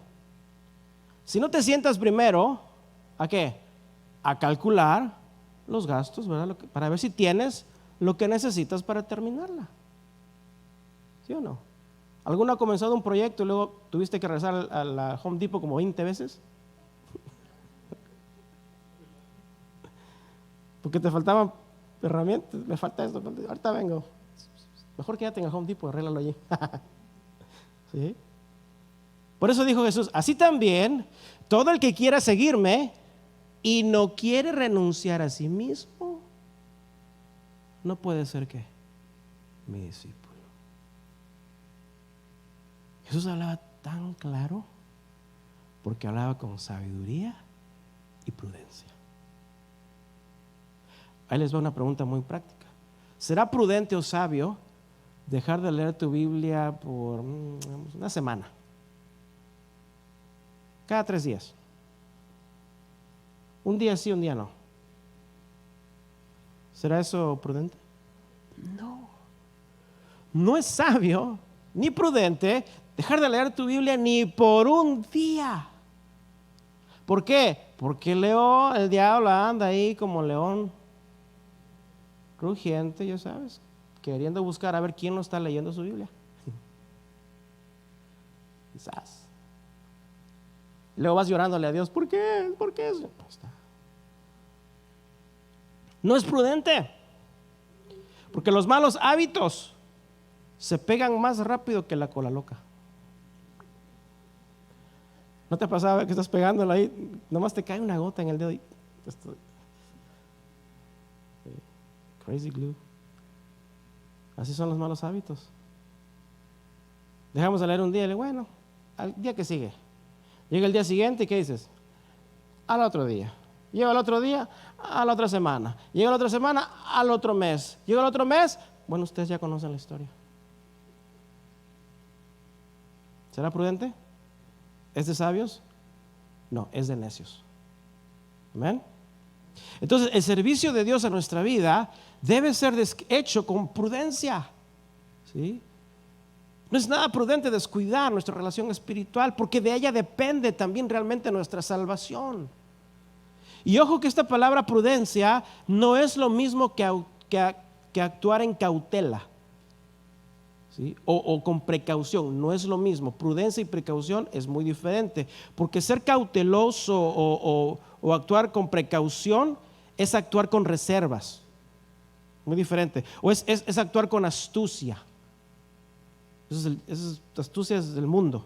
Si no te sientas primero, ¿a qué? A calcular los gastos, ¿verdad? Para ver si tienes lo que necesitas para terminarla. ¿Sí o no? ¿Alguno ha comenzado un proyecto y luego tuviste que regresar a la Home Depot como 20 veces? Porque te faltaban herramientas, me falta esto, ahorita vengo. Mejor quédate en el Home Depot, arréglalo allí. ¿Sí? Por eso dijo Jesús, así también, todo el que quiera seguirme y no quiere renunciar a sí mismo, no puede ser ¿qué? Mi discípulo. Jesús hablaba tan claro porque hablaba con sabiduría y prudencia. Ahí les va una pregunta muy práctica. ¿Será prudente o sabio dejar de leer tu Biblia por una semana? Cada 3 días. Un día sí, un día no. ¿Será eso prudente? No. No es sabio ni prudente dejar de leer tu Biblia ni por un día. ¿Por qué? Porque el diablo anda ahí como león rugiente, ya sabes, queriendo buscar a ver quién no está leyendo su Biblia. Quizás. Luego vas llorándole a Dios, ¿por qué? ¿Por qué? No es prudente, porque los malos hábitos se pegan más rápido que la cola loca. ¿No te pasaba que estás pegándola ahí? Nomás te cae una gota en el dedo y crazy glue. Así son los malos hábitos. Dejamos de leer un día y le bueno, al día que sigue. Llega el día siguiente y ¿qué dices? Al otro día. Llega el otro día, a la otra semana. Llega la otra semana, al otro mes. Llega el otro mes, bueno, ustedes ya conocen la historia. ¿Será prudente? ¿Es de sabios? No, es de necios. Amén. Entonces, el servicio de Dios a nuestra vida debe ser hecho con prudencia. ¿Sí? No es nada prudente descuidar nuestra relación espiritual, porque de ella depende también realmente nuestra salvación. Y ojo que esta palabra prudencia no es lo mismo que actuar en cautela, ¿sí? O con precaución, no es lo mismo. Prudencia y precaución es muy diferente, porque ser cauteloso o actuar con precaución es actuar con reservas, muy diferente. O es actuar con astucia. Astucia es del mundo,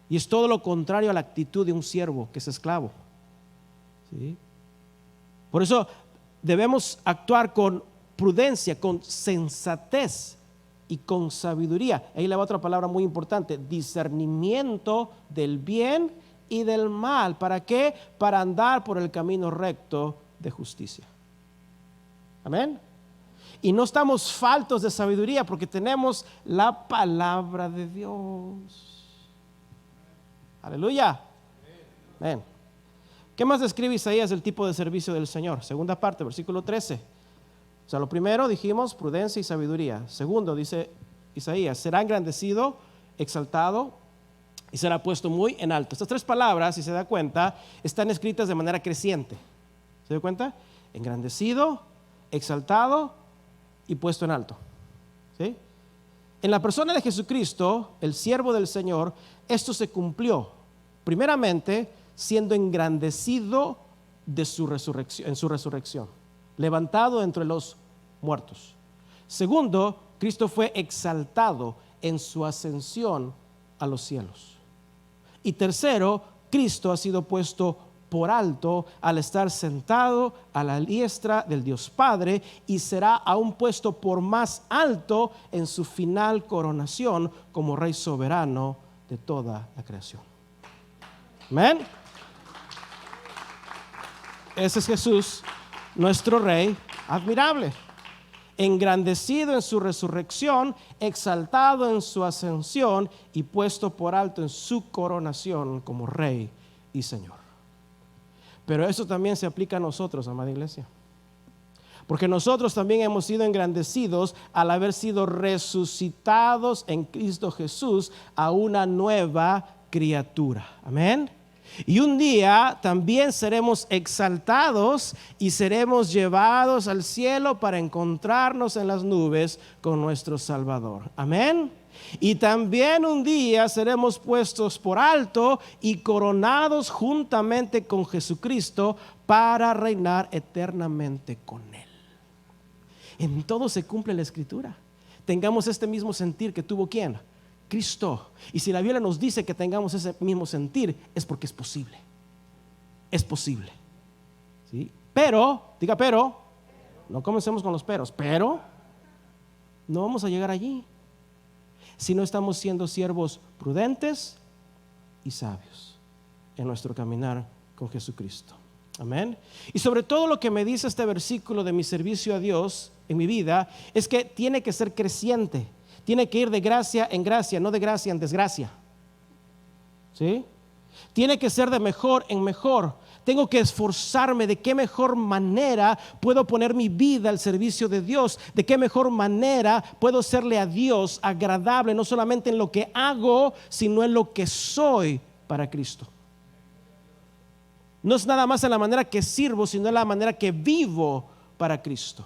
y es todo lo contrario a la actitud de un siervo que es esclavo. ¿Sí? Por eso debemos actuar con prudencia, con sensatez y con sabiduría. Ahí le va otra palabra muy importante: discernimiento del bien y del mal. ¿Para qué? Para andar por el camino recto de justicia. Amén. Y no estamos faltos de sabiduría porque tenemos la palabra de Dios. Aleluya. Amén. ¿Qué más describe Isaías del tipo de servicio del Señor? Segunda parte, versículo 13. O sea, lo primero dijimos prudencia y sabiduría. Segundo, dice Isaías, será engrandecido, exaltado y será puesto muy en alto. Estas tres palabras, si se da cuenta, están escritas de manera creciente. ¿Se da cuenta? Engrandecido, exaltado y puesto en alto. ¿Sí? En la persona de Jesucristo, el siervo del Señor, esto se cumplió. Primeramente, siendo engrandecido de su resurrección, en su resurrección, levantado entre los muertos. Segundo, Cristo fue exaltado en su ascensión a los cielos. Y tercero, Cristo ha sido puesto por alto al estar sentado a la diestra del Dios Padre, y será aún puesto por más alto en su final coronación como Rey soberano de toda la creación. Amén. Ese es Jesús, nuestro Rey admirable, engrandecido en su resurrección, exaltado en su ascensión y puesto por alto en su coronación como Rey y Señor. Pero eso también se aplica a nosotros, amada iglesia, porque nosotros también hemos sido engrandecidos al haber sido resucitados en Cristo Jesús a una nueva criatura. Amén. Y un día también seremos exaltados y seremos llevados al cielo para encontrarnos en las nubes con nuestro Salvador. Amén. Y también un día seremos puestos por alto y coronados juntamente con Jesucristo para reinar eternamente con Él. En todo se cumple la Escritura. Tengamos este mismo sentir que tuvo ¿quién? Cristo. Y si la Biblia nos dice que tengamos ese mismo sentir, es porque es posible. Es posible. ¿Sí? Pero, diga pero, no comencemos con los peros, pero no vamos a llegar allí si no estamos siendo siervos prudentes y sabios en nuestro caminar con Jesucristo. Amén. Y sobre todo lo que me dice este versículo de mi servicio a Dios en mi vida es que tiene que ser creciente. Tiene que ir de gracia en gracia, no de gracia en desgracia. ¿Sí? Tiene que ser de mejor en mejor, tengo que esforzarme de qué mejor manera puedo poner mi vida al servicio de Dios, de qué mejor manera puedo serle a Dios agradable, no solamente en lo que hago, sino en lo que soy para Cristo. No es nada más en la manera que sirvo, sino en la manera que vivo para Cristo.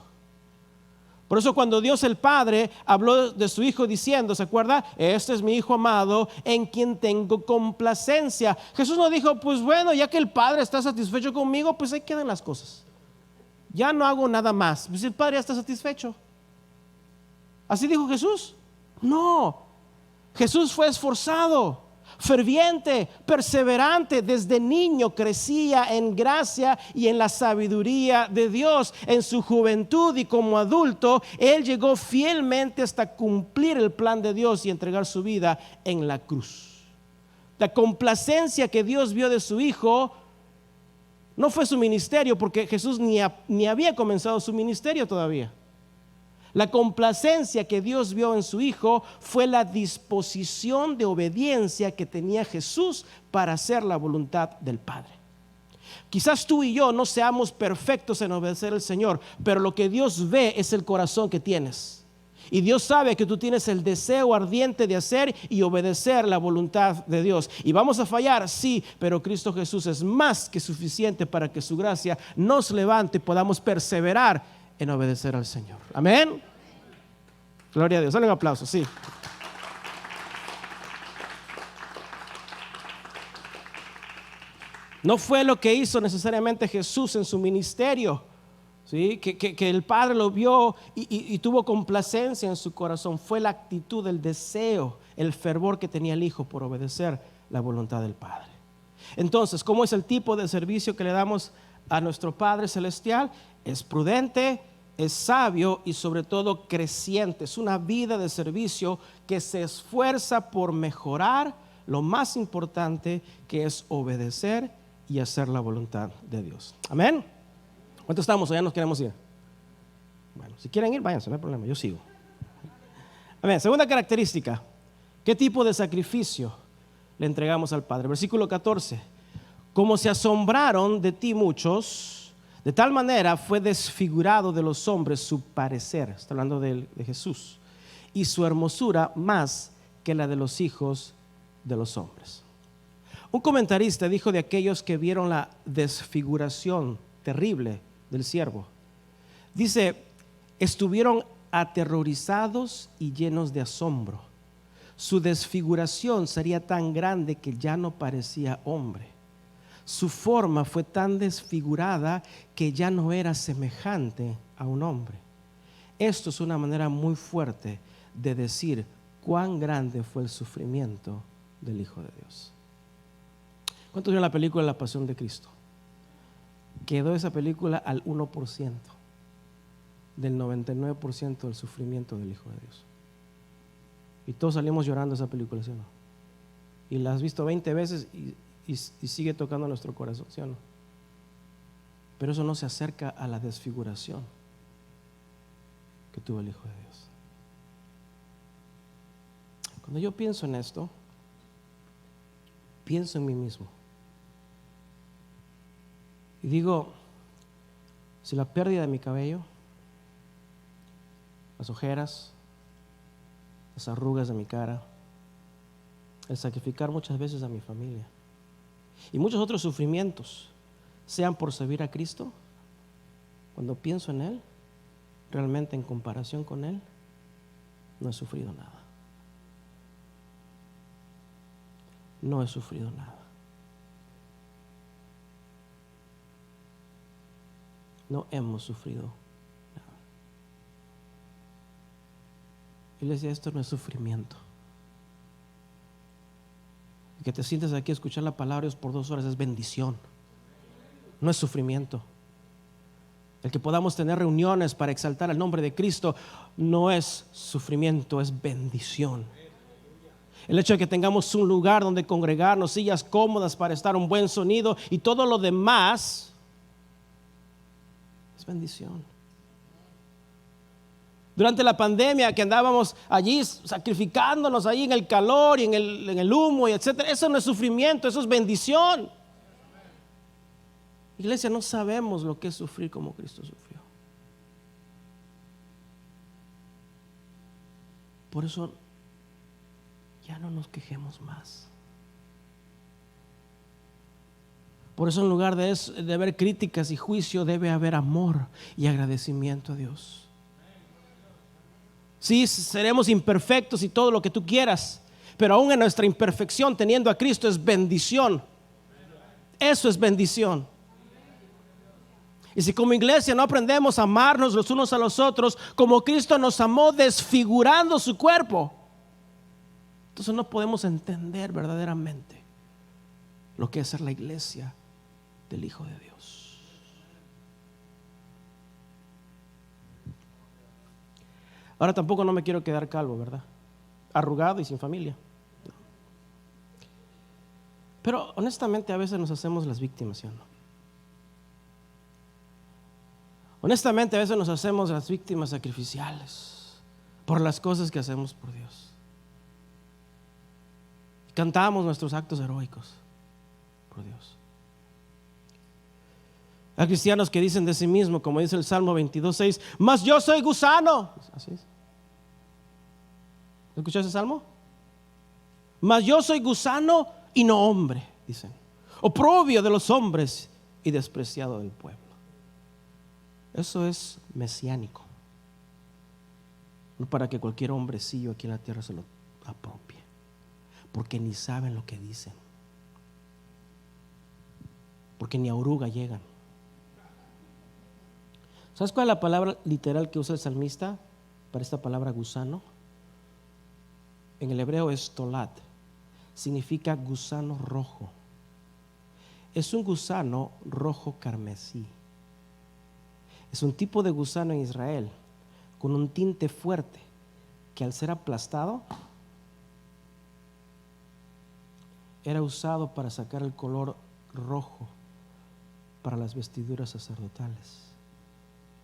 Por eso cuando Dios el Padre habló de su Hijo diciendo, ¿se acuerda? Este es mi Hijo amado en quien tengo complacencia. Jesús no dijo, pues bueno, ya que el Padre está satisfecho conmigo, pues ahí quedan las cosas. Ya no hago nada más. Pues el Padre ya está satisfecho. ¿Así dijo Jesús? No. Jesús fue esforzado, ferviente, perseverante. Desde niño crecía en gracia y en la sabiduría de Dios. En su juventud y como adulto, Él llegó fielmente hasta cumplir el plan de Dios y entregar su vida en la cruz. La complacencia que Dios vio de su Hijo no fue su ministerio, porque Jesús ni había comenzado su ministerio todavía. La complacencia que Dios vio en su Hijo fue la disposición de obediencia que tenía Jesús para hacer la voluntad del Padre. Quizás tú y yo no seamos perfectos en obedecer al Señor, pero lo que Dios ve es el corazón que tienes. Y Dios sabe que tú tienes el deseo ardiente de hacer y obedecer la voluntad de Dios. Y vamos a fallar, sí, pero Cristo Jesús es más que suficiente para que su gracia nos levante y podamos perseverar en obedecer al Señor. Amén. Gloria a Dios. Dale un aplauso, sí. No fue lo que hizo necesariamente Jesús en su ministerio, ¿sí? Que el Padre lo vio y tuvo complacencia en su corazón. Fue la actitud, el deseo, el fervor que tenía el Hijo por obedecer la voluntad del Padre. Entonces, ¿cómo es el tipo de servicio que le damos a nuestro Padre Celestial? Es prudente, es sabio y sobre todo creciente. Es una vida de servicio que se esfuerza por mejorar lo más importante, que es obedecer y hacer la voluntad de Dios. Amén. ¿Cuántos estamos? ¿O ya nos queremos ir? Bueno, si quieren ir, váyanse, no hay problema, yo sigo. Amén. Segunda característica, ¿qué tipo de sacrificio le entregamos al Padre? Versículo 14. Como se asombraron de ti muchos, de tal manera fue desfigurado de los hombres su parecer, está hablando de Jesús, y su hermosura más que la de los hijos de los hombres. Un comentarista dijo de aquellos que vieron la desfiguración terrible del siervo, dice, estuvieron aterrorizados y llenos de asombro. Su desfiguración sería tan grande que ya no parecía hombre. Su forma fue tan desfigurada que ya no era semejante a un hombre. Esto es una manera muy fuerte de decir cuán grande fue el sufrimiento del Hijo de Dios. ¿Cuántos vieron la película La Pasión de Cristo? Quedó esa película al 1% del 99% del sufrimiento del Hijo de Dios. Y todos salimos llorando esa película, ¿sí o no? Y la has visto 20 veces y sigue tocando nuestro corazón, ¿sí o no? Pero eso no se acerca a la desfiguración que tuvo el Hijo de Dios. Cuando yo pienso en esto, pienso en mí mismo y digo, si la pérdida de mi cabello, las ojeras, las arrugas de mi cara, el sacrificar muchas veces a mi familia y muchos otros sufrimientos, sean por servir a Cristo, cuando pienso en Él, realmente en comparación con Él, no he sufrido nada. No he sufrido nada. No hemos sufrido nada. Y le decía, esto no es sufrimiento. Que te sientes aquí a escuchar la palabra por 2 horas es bendición. No es sufrimiento. El que podamos tener reuniones para exaltar el nombre de Cristo no es sufrimiento, es bendición. El hecho de que tengamos un lugar donde congregarnos, sillas cómodas para estar, un buen sonido y todo lo demás es bendición. Durante la pandemia que andábamos allí sacrificándonos ahí en el calor y en el humo y etcétera, eso no es sufrimiento, eso es bendición. Iglesia, no sabemos lo que es sufrir como Cristo sufrió. Por eso ya no nos quejemos más. Por eso en lugar de haber críticas y juicio, debe haber amor y agradecimiento a Dios. Sí, seremos imperfectos y todo lo que tú quieras, pero aún en nuestra imperfección, teniendo a Cristo, es bendición. Eso es bendición. Y si como iglesia no aprendemos a amarnos los unos a los otros como Cristo nos amó, desfigurando su cuerpo, entonces no podemos entender verdaderamente lo que es ser la iglesia del Hijo de Dios. Ahora tampoco no me quiero quedar calvo, ¿verdad? Arrugado y sin familia. Pero honestamente a veces nos hacemos las víctimas, ¿sí o no? Honestamente a veces nos hacemos las víctimas sacrificiales por las cosas que hacemos por Dios. Cantamos nuestros actos heroicos por Dios. Hay cristianos que dicen de sí mismos, como dice el Salmo 22:6, mas yo soy gusano. Así es. ¿Escuchaste ese salmo? Mas yo soy gusano y no hombre, dicen. Oprobio de los hombres y despreciado del pueblo. Eso es mesiánico. No para que cualquier hombrecillo aquí en la tierra se lo apropie, porque ni saben lo que dicen, porque ni a oruga llegan. ¿Sabes cuál es la palabra literal que usa el salmista para esta palabra gusano? En el hebreo es tolat, significa gusano rojo. Es un gusano rojo carmesí. Es un tipo de gusano en Israel con un tinte fuerte que al ser aplastado era usado para sacar el color rojo para las vestiduras sacerdotales,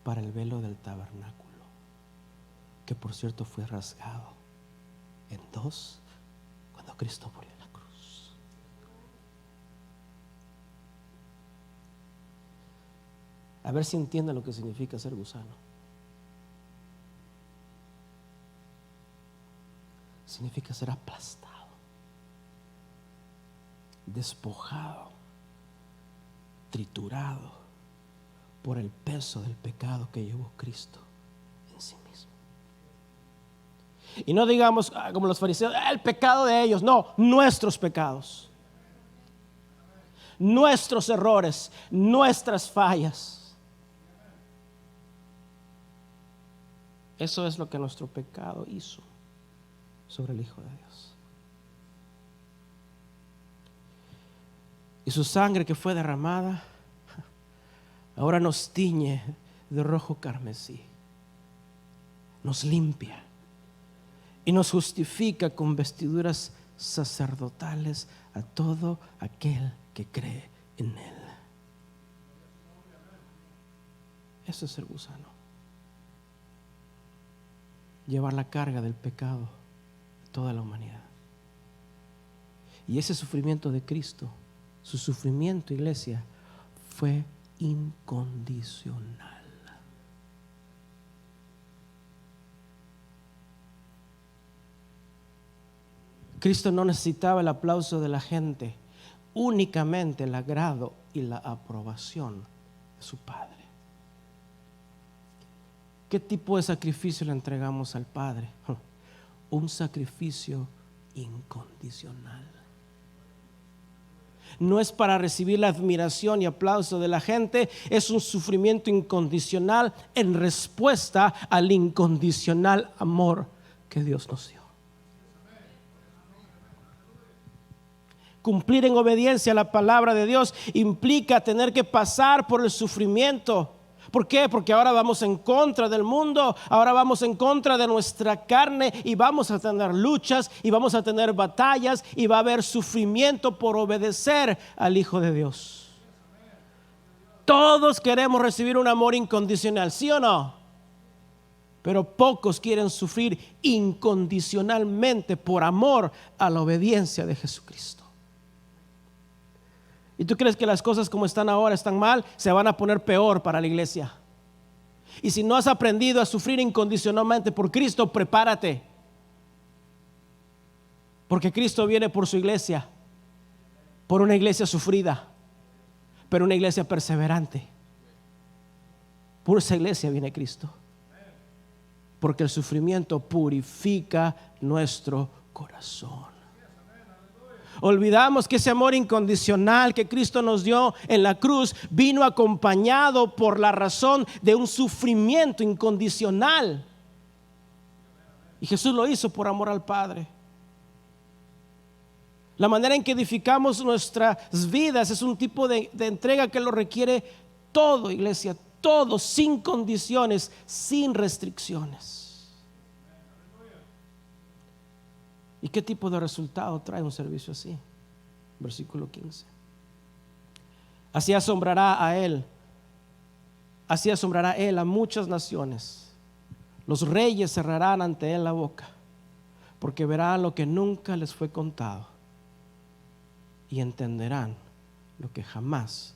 para el velo del tabernáculo, que por cierto fue rasgado en dos cuando Cristo murió en la cruz. A ver si entienden lo que significa ser gusano. Significa ser aplastado, despojado, triturado por el peso del pecado que llevó Cristo en sí mismo. Y no digamos como los fariseos, el pecado de ellos. No, nuestros pecados, nuestros errores, nuestras fallas. Eso es lo que nuestro pecado hizo sobre el Hijo de Dios. Y su sangre que fue derramada ahora nos tiñe de rojo carmesí, nos limpia y nos justifica con vestiduras sacerdotales a todo aquel que cree en Él. Eso es ser gusano. Llevar la carga del pecado de toda la humanidad. Y ese sufrimiento de Cristo, su sufrimiento, iglesia, fue incondicional. Cristo no necesitaba el aplauso de la gente, únicamente el agrado y la aprobación de su Padre. ¿Qué tipo de sacrificio le entregamos al Padre? Un sacrificio incondicional. No es para recibir la admiración y aplauso de la gente, es un sufrimiento incondicional en respuesta al incondicional amor que Dios nos dio. Cumplir en obediencia a la palabra de Dios implica tener que pasar por el sufrimiento. ¿Por qué? Porque ahora vamos en contra del mundo, ahora vamos en contra de nuestra carne y vamos a tener luchas y vamos a tener batallas y va a haber sufrimiento por obedecer al Hijo de Dios. Todos queremos recibir un amor incondicional, ¿sí o no? Pero pocos quieren sufrir incondicionalmente por amor a la obediencia de Jesucristo. y tú crees que las cosas como están ahora están mal, se van a poner peor para la iglesia. Y si no has aprendido a sufrir incondicionalmente por Cristo, prepárate. Porque Cristo viene por su iglesia, por una iglesia sufrida, pero una iglesia perseverante. Por esa iglesia viene Cristo. Porque el sufrimiento purifica nuestro corazón. Olvidamos que ese amor incondicional que Cristo nos dio en la cruz vino acompañado por la razón de un sufrimiento incondicional. Y Jesús lo hizo por amor al Padre. La manera en que edificamos nuestras vidas es un tipo de entrega que lo requiere todo, iglesia, todo, sin condiciones, sin restricciones. ¿Y qué tipo de resultado trae un servicio así? Versículo 15. Así asombrará él a muchas naciones. Los reyes cerrarán ante él la boca, porque verán lo que nunca les fue contado y entenderán lo que jamás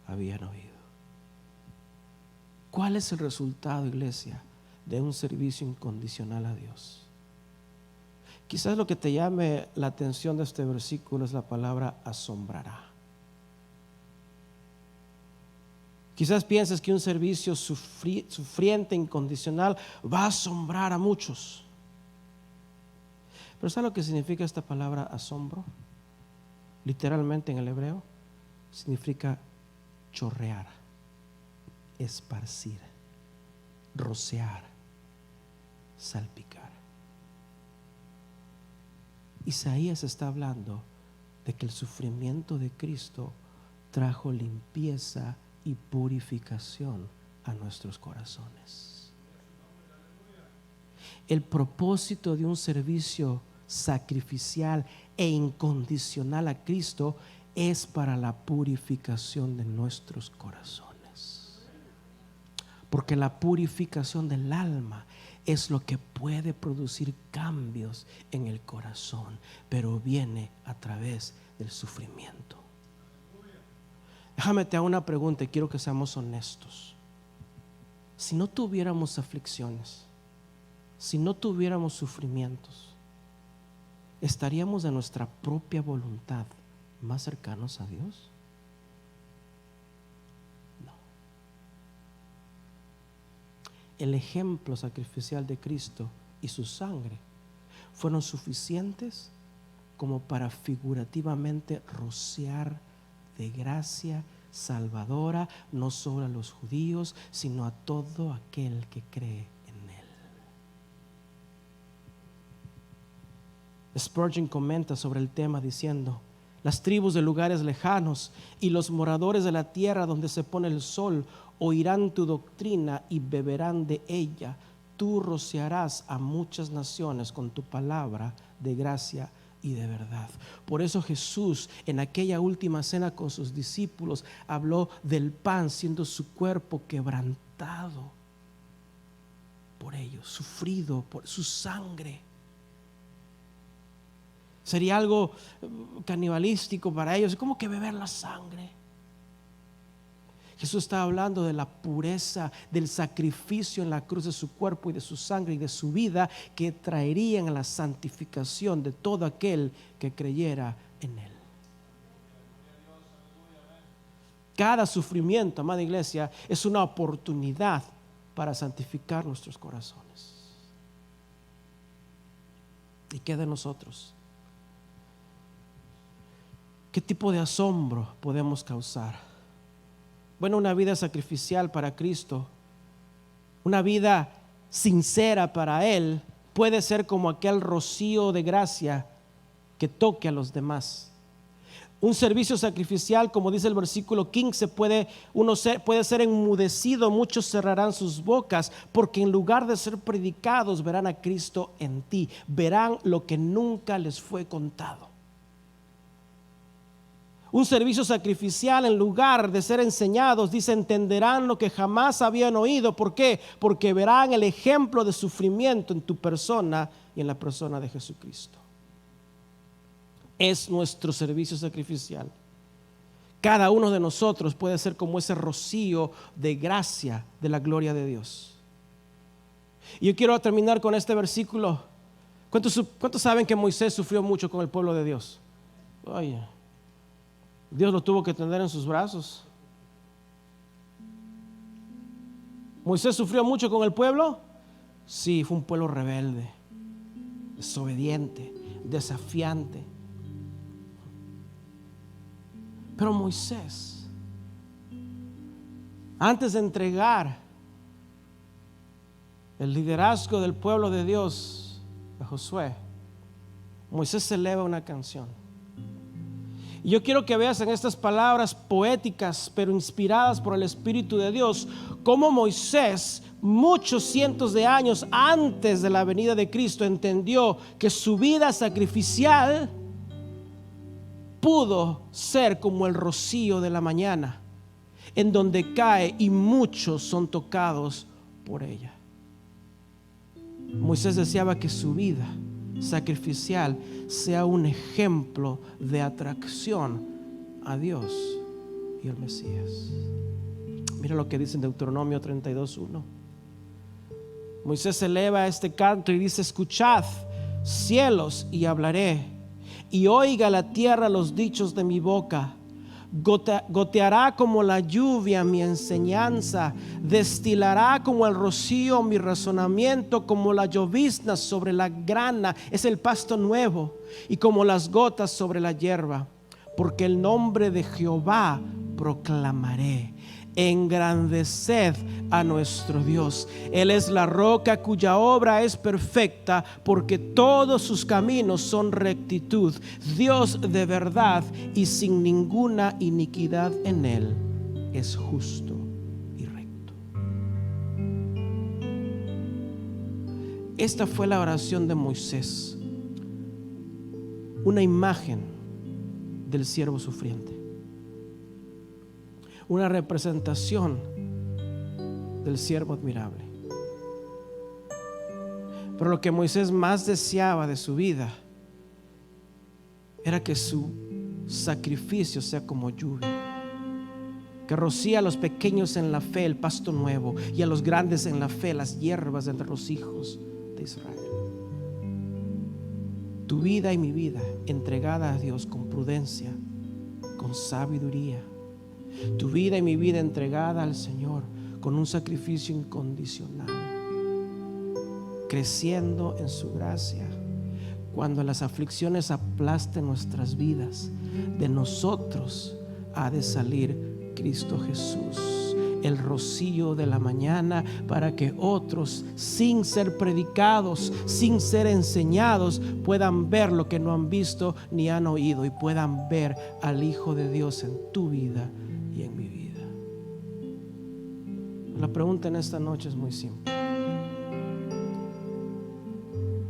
habían oído. ¿Cuál es el resultado, iglesia, de un servicio incondicional a Dios? Quizás lo que te llame la atención de este versículo es la palabra asombrará. Quizás pienses que un servicio sufriente, incondicional, va a asombrar a muchos. Pero ¿sabes lo que significa esta palabra asombro? Literalmente en el hebreo significa chorrear, esparcir, rociar, salpicar. Isaías está hablando de que el sufrimiento de Cristo trajo limpieza y purificación a nuestros corazones. El propósito de un servicio sacrificial e incondicional a Cristo es para la purificación de nuestros corazones. Porque la purificación del alma es lo que puede producir cambios en el corazón, pero viene a través del sufrimiento. Déjame te hago una pregunta y quiero que seamos honestos. Si no tuviéramos aflicciones, si no tuviéramos sufrimientos, ¿estaríamos de nuestra propia voluntad más cercanos a Dios? No. El ejemplo sacrificial de Cristo y su sangre fueron suficientes como para figurativamente rociar de gracia salvadora no solo a los judíos, sino a todo aquel que cree en él. Spurgeon comenta sobre el tema diciendo: las tribus de lugares lejanos y los moradores de la tierra donde se pone el sol oirán tu doctrina y beberán de ella. Tú rociarás a muchas naciones con tu palabra de gracia y de verdad. Por eso Jesús en aquella última cena con sus discípulos habló del pan siendo su cuerpo quebrantado por ellos, sufrido por su sangre. Sería algo canibalístico para ellos, como que beber la sangre. Jesús está hablando de la pureza del sacrificio en la cruz de su cuerpo y de su sangre y de su vida, que traerían a la santificación de todo aquel que creyera en él. Cada sufrimiento, amada iglesia, es una oportunidad para santificar nuestros corazones. ¿Y qué de nosotros? ¿Qué tipo de asombro podemos causar? Bueno, una vida sacrificial para Cristo, una vida sincera para Él, puede ser como aquel rocío de gracia que toque a los demás. Un servicio sacrificial, como dice el versículo 15, puede ser enmudecido. Muchos cerrarán sus bocas, porque en lugar de ser predicados, verán a Cristo en ti. Verán lo que nunca les fue contado. Un servicio sacrificial, en lugar de ser enseñados, dice, entenderán lo que jamás habían oído. ¿Por qué? Porque verán el ejemplo de sufrimiento en tu persona y en la persona de Jesucristo. Es nuestro servicio sacrificial Cada uno de nosotros puede ser como ese rocío de gracia de la gloria de Dios. Y yo quiero terminar con este versículo. ¿Cuántos saben que Moisés sufrió mucho con el pueblo de Dios? Oye, Dios lo tuvo que tener en sus brazos. ¿Moisés sufrió mucho con el pueblo? Sí, fue un pueblo rebelde, desobediente, desafiante. Pero Moisés, antes de entregar el liderazgo del pueblo de Dios a Josué, Moisés eleva una canción. Y yo quiero que veas en estas palabras poéticas, pero inspiradas por el Espíritu de Dios, cómo Moisés, muchos cientos de años antes de la venida de Cristo, entendió que su vida sacrificial pudo ser como el rocío de la mañana, en donde cae y muchos son tocados por ella. Moisés deseaba que su vida sacrificial sea un ejemplo de atracción a Dios y el Mesías. Mira lo que dice en Deuteronomio 32:1. Moisés eleva este canto y dice: escuchad, cielos, y hablaré, y oiga la tierra los dichos de mi boca. Goteará como la lluvia mi enseñanza, destilará como el rocío mi razonamiento, como la llovizna sobre la grana, es el pasto nuevo, y como las gotas sobre la hierba. Porque el nombre de Jehová proclamaré. Engrandeced a nuestro Dios. Él es la roca cuya obra es perfecta, porque todos sus caminos son rectitud. Dios de verdad y sin ninguna iniquidad en él. Es justo y recto. Esta fue la oración de Moisés, una imagen del siervo sufriente, una representación del siervo admirable. Pero lo que Moisés más deseaba de su vida era que su sacrificio sea como lluvia, que rocía a los pequeños en la fe el pasto nuevo, y a los grandes en la fe las hierbas entre los hijos de Israel. Tu vida y mi vida entregada a Dios con prudencia, con sabiduría. Tu vida y mi vida entregada al Señor con un sacrificio incondicional, creciendo en su gracia. Cuando las aflicciones aplasten nuestras vidas, de nosotros ha de salir Cristo Jesús, el rocío de la mañana, para que otros, sin ser predicados, sin ser enseñados, puedan ver lo que no han visto ni han oído, y puedan ver al Hijo de Dios en tu vida y en mi vida. La pregunta en esta noche es muy simple: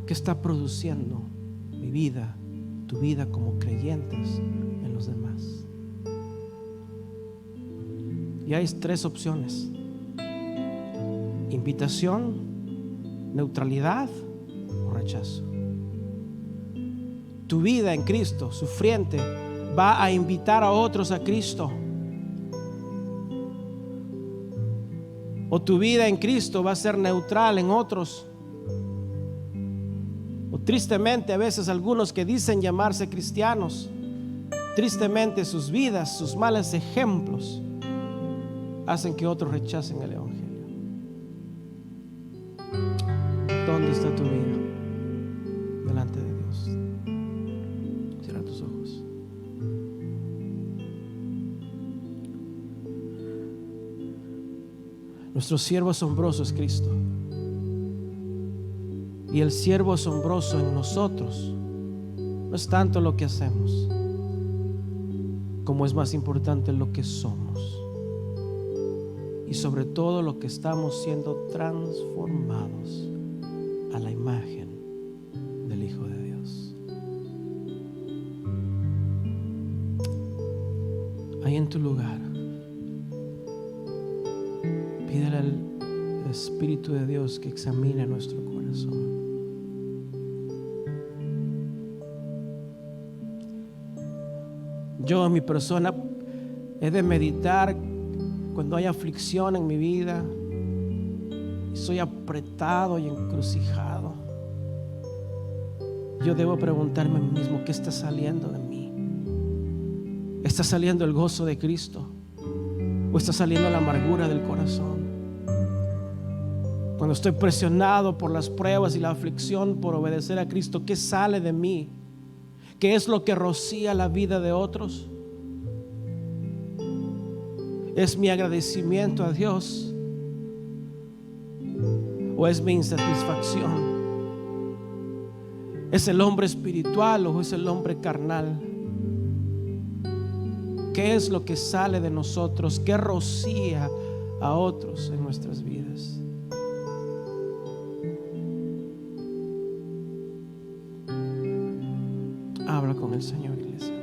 ¿qué está produciendo mi vida, tu vida como creyentes en los demás? Y hay tres opciones: invitación, neutralidad o rechazo. Tu vida en Cristo, sufriente, va a invitar a otros a Cristo. O tu vida en Cristo va a ser neutral en otros. O tristemente, a veces algunos que dicen llamarse cristianos, tristemente sus vidas, sus malos ejemplos hacen que otros rechacen el Evangelio. ¿Dónde está tu vida delante de Dios? Cierra tus ojos. Nuestro siervo asombroso es Cristo. Y el siervo asombroso en nosotros no es tanto lo que hacemos, como es más importante lo que somos. Y sobre todo lo que estamos siendo transformados a la imagen del Hijo de Dios. Ahí en tu lugar, pídele al Espíritu de Dios que examine nuestro corazón. Yo en mi persona He de meditar cuando hay aflicción en mi vida y soy apretado y encrucijado. Yo debo preguntarme a mí mismo, ¿qué está saliendo de mí? ¿Está saliendo el gozo de Cristo? ¿O está saliendo la amargura del corazón? Cuando estoy presionado por las pruebas y la aflicción por obedecer a Cristo, ¿qué sale de mí? ¿Qué es lo que rocía la vida de otros? ¿Es mi agradecimiento a Dios o es mi insatisfacción? ¿Es el hombre espiritual o es el hombre carnal? ¿Qué es lo que sale de nosotros? ¿Qué rocía a otros en nuestras vidas? Habla con el Señor, iglesia.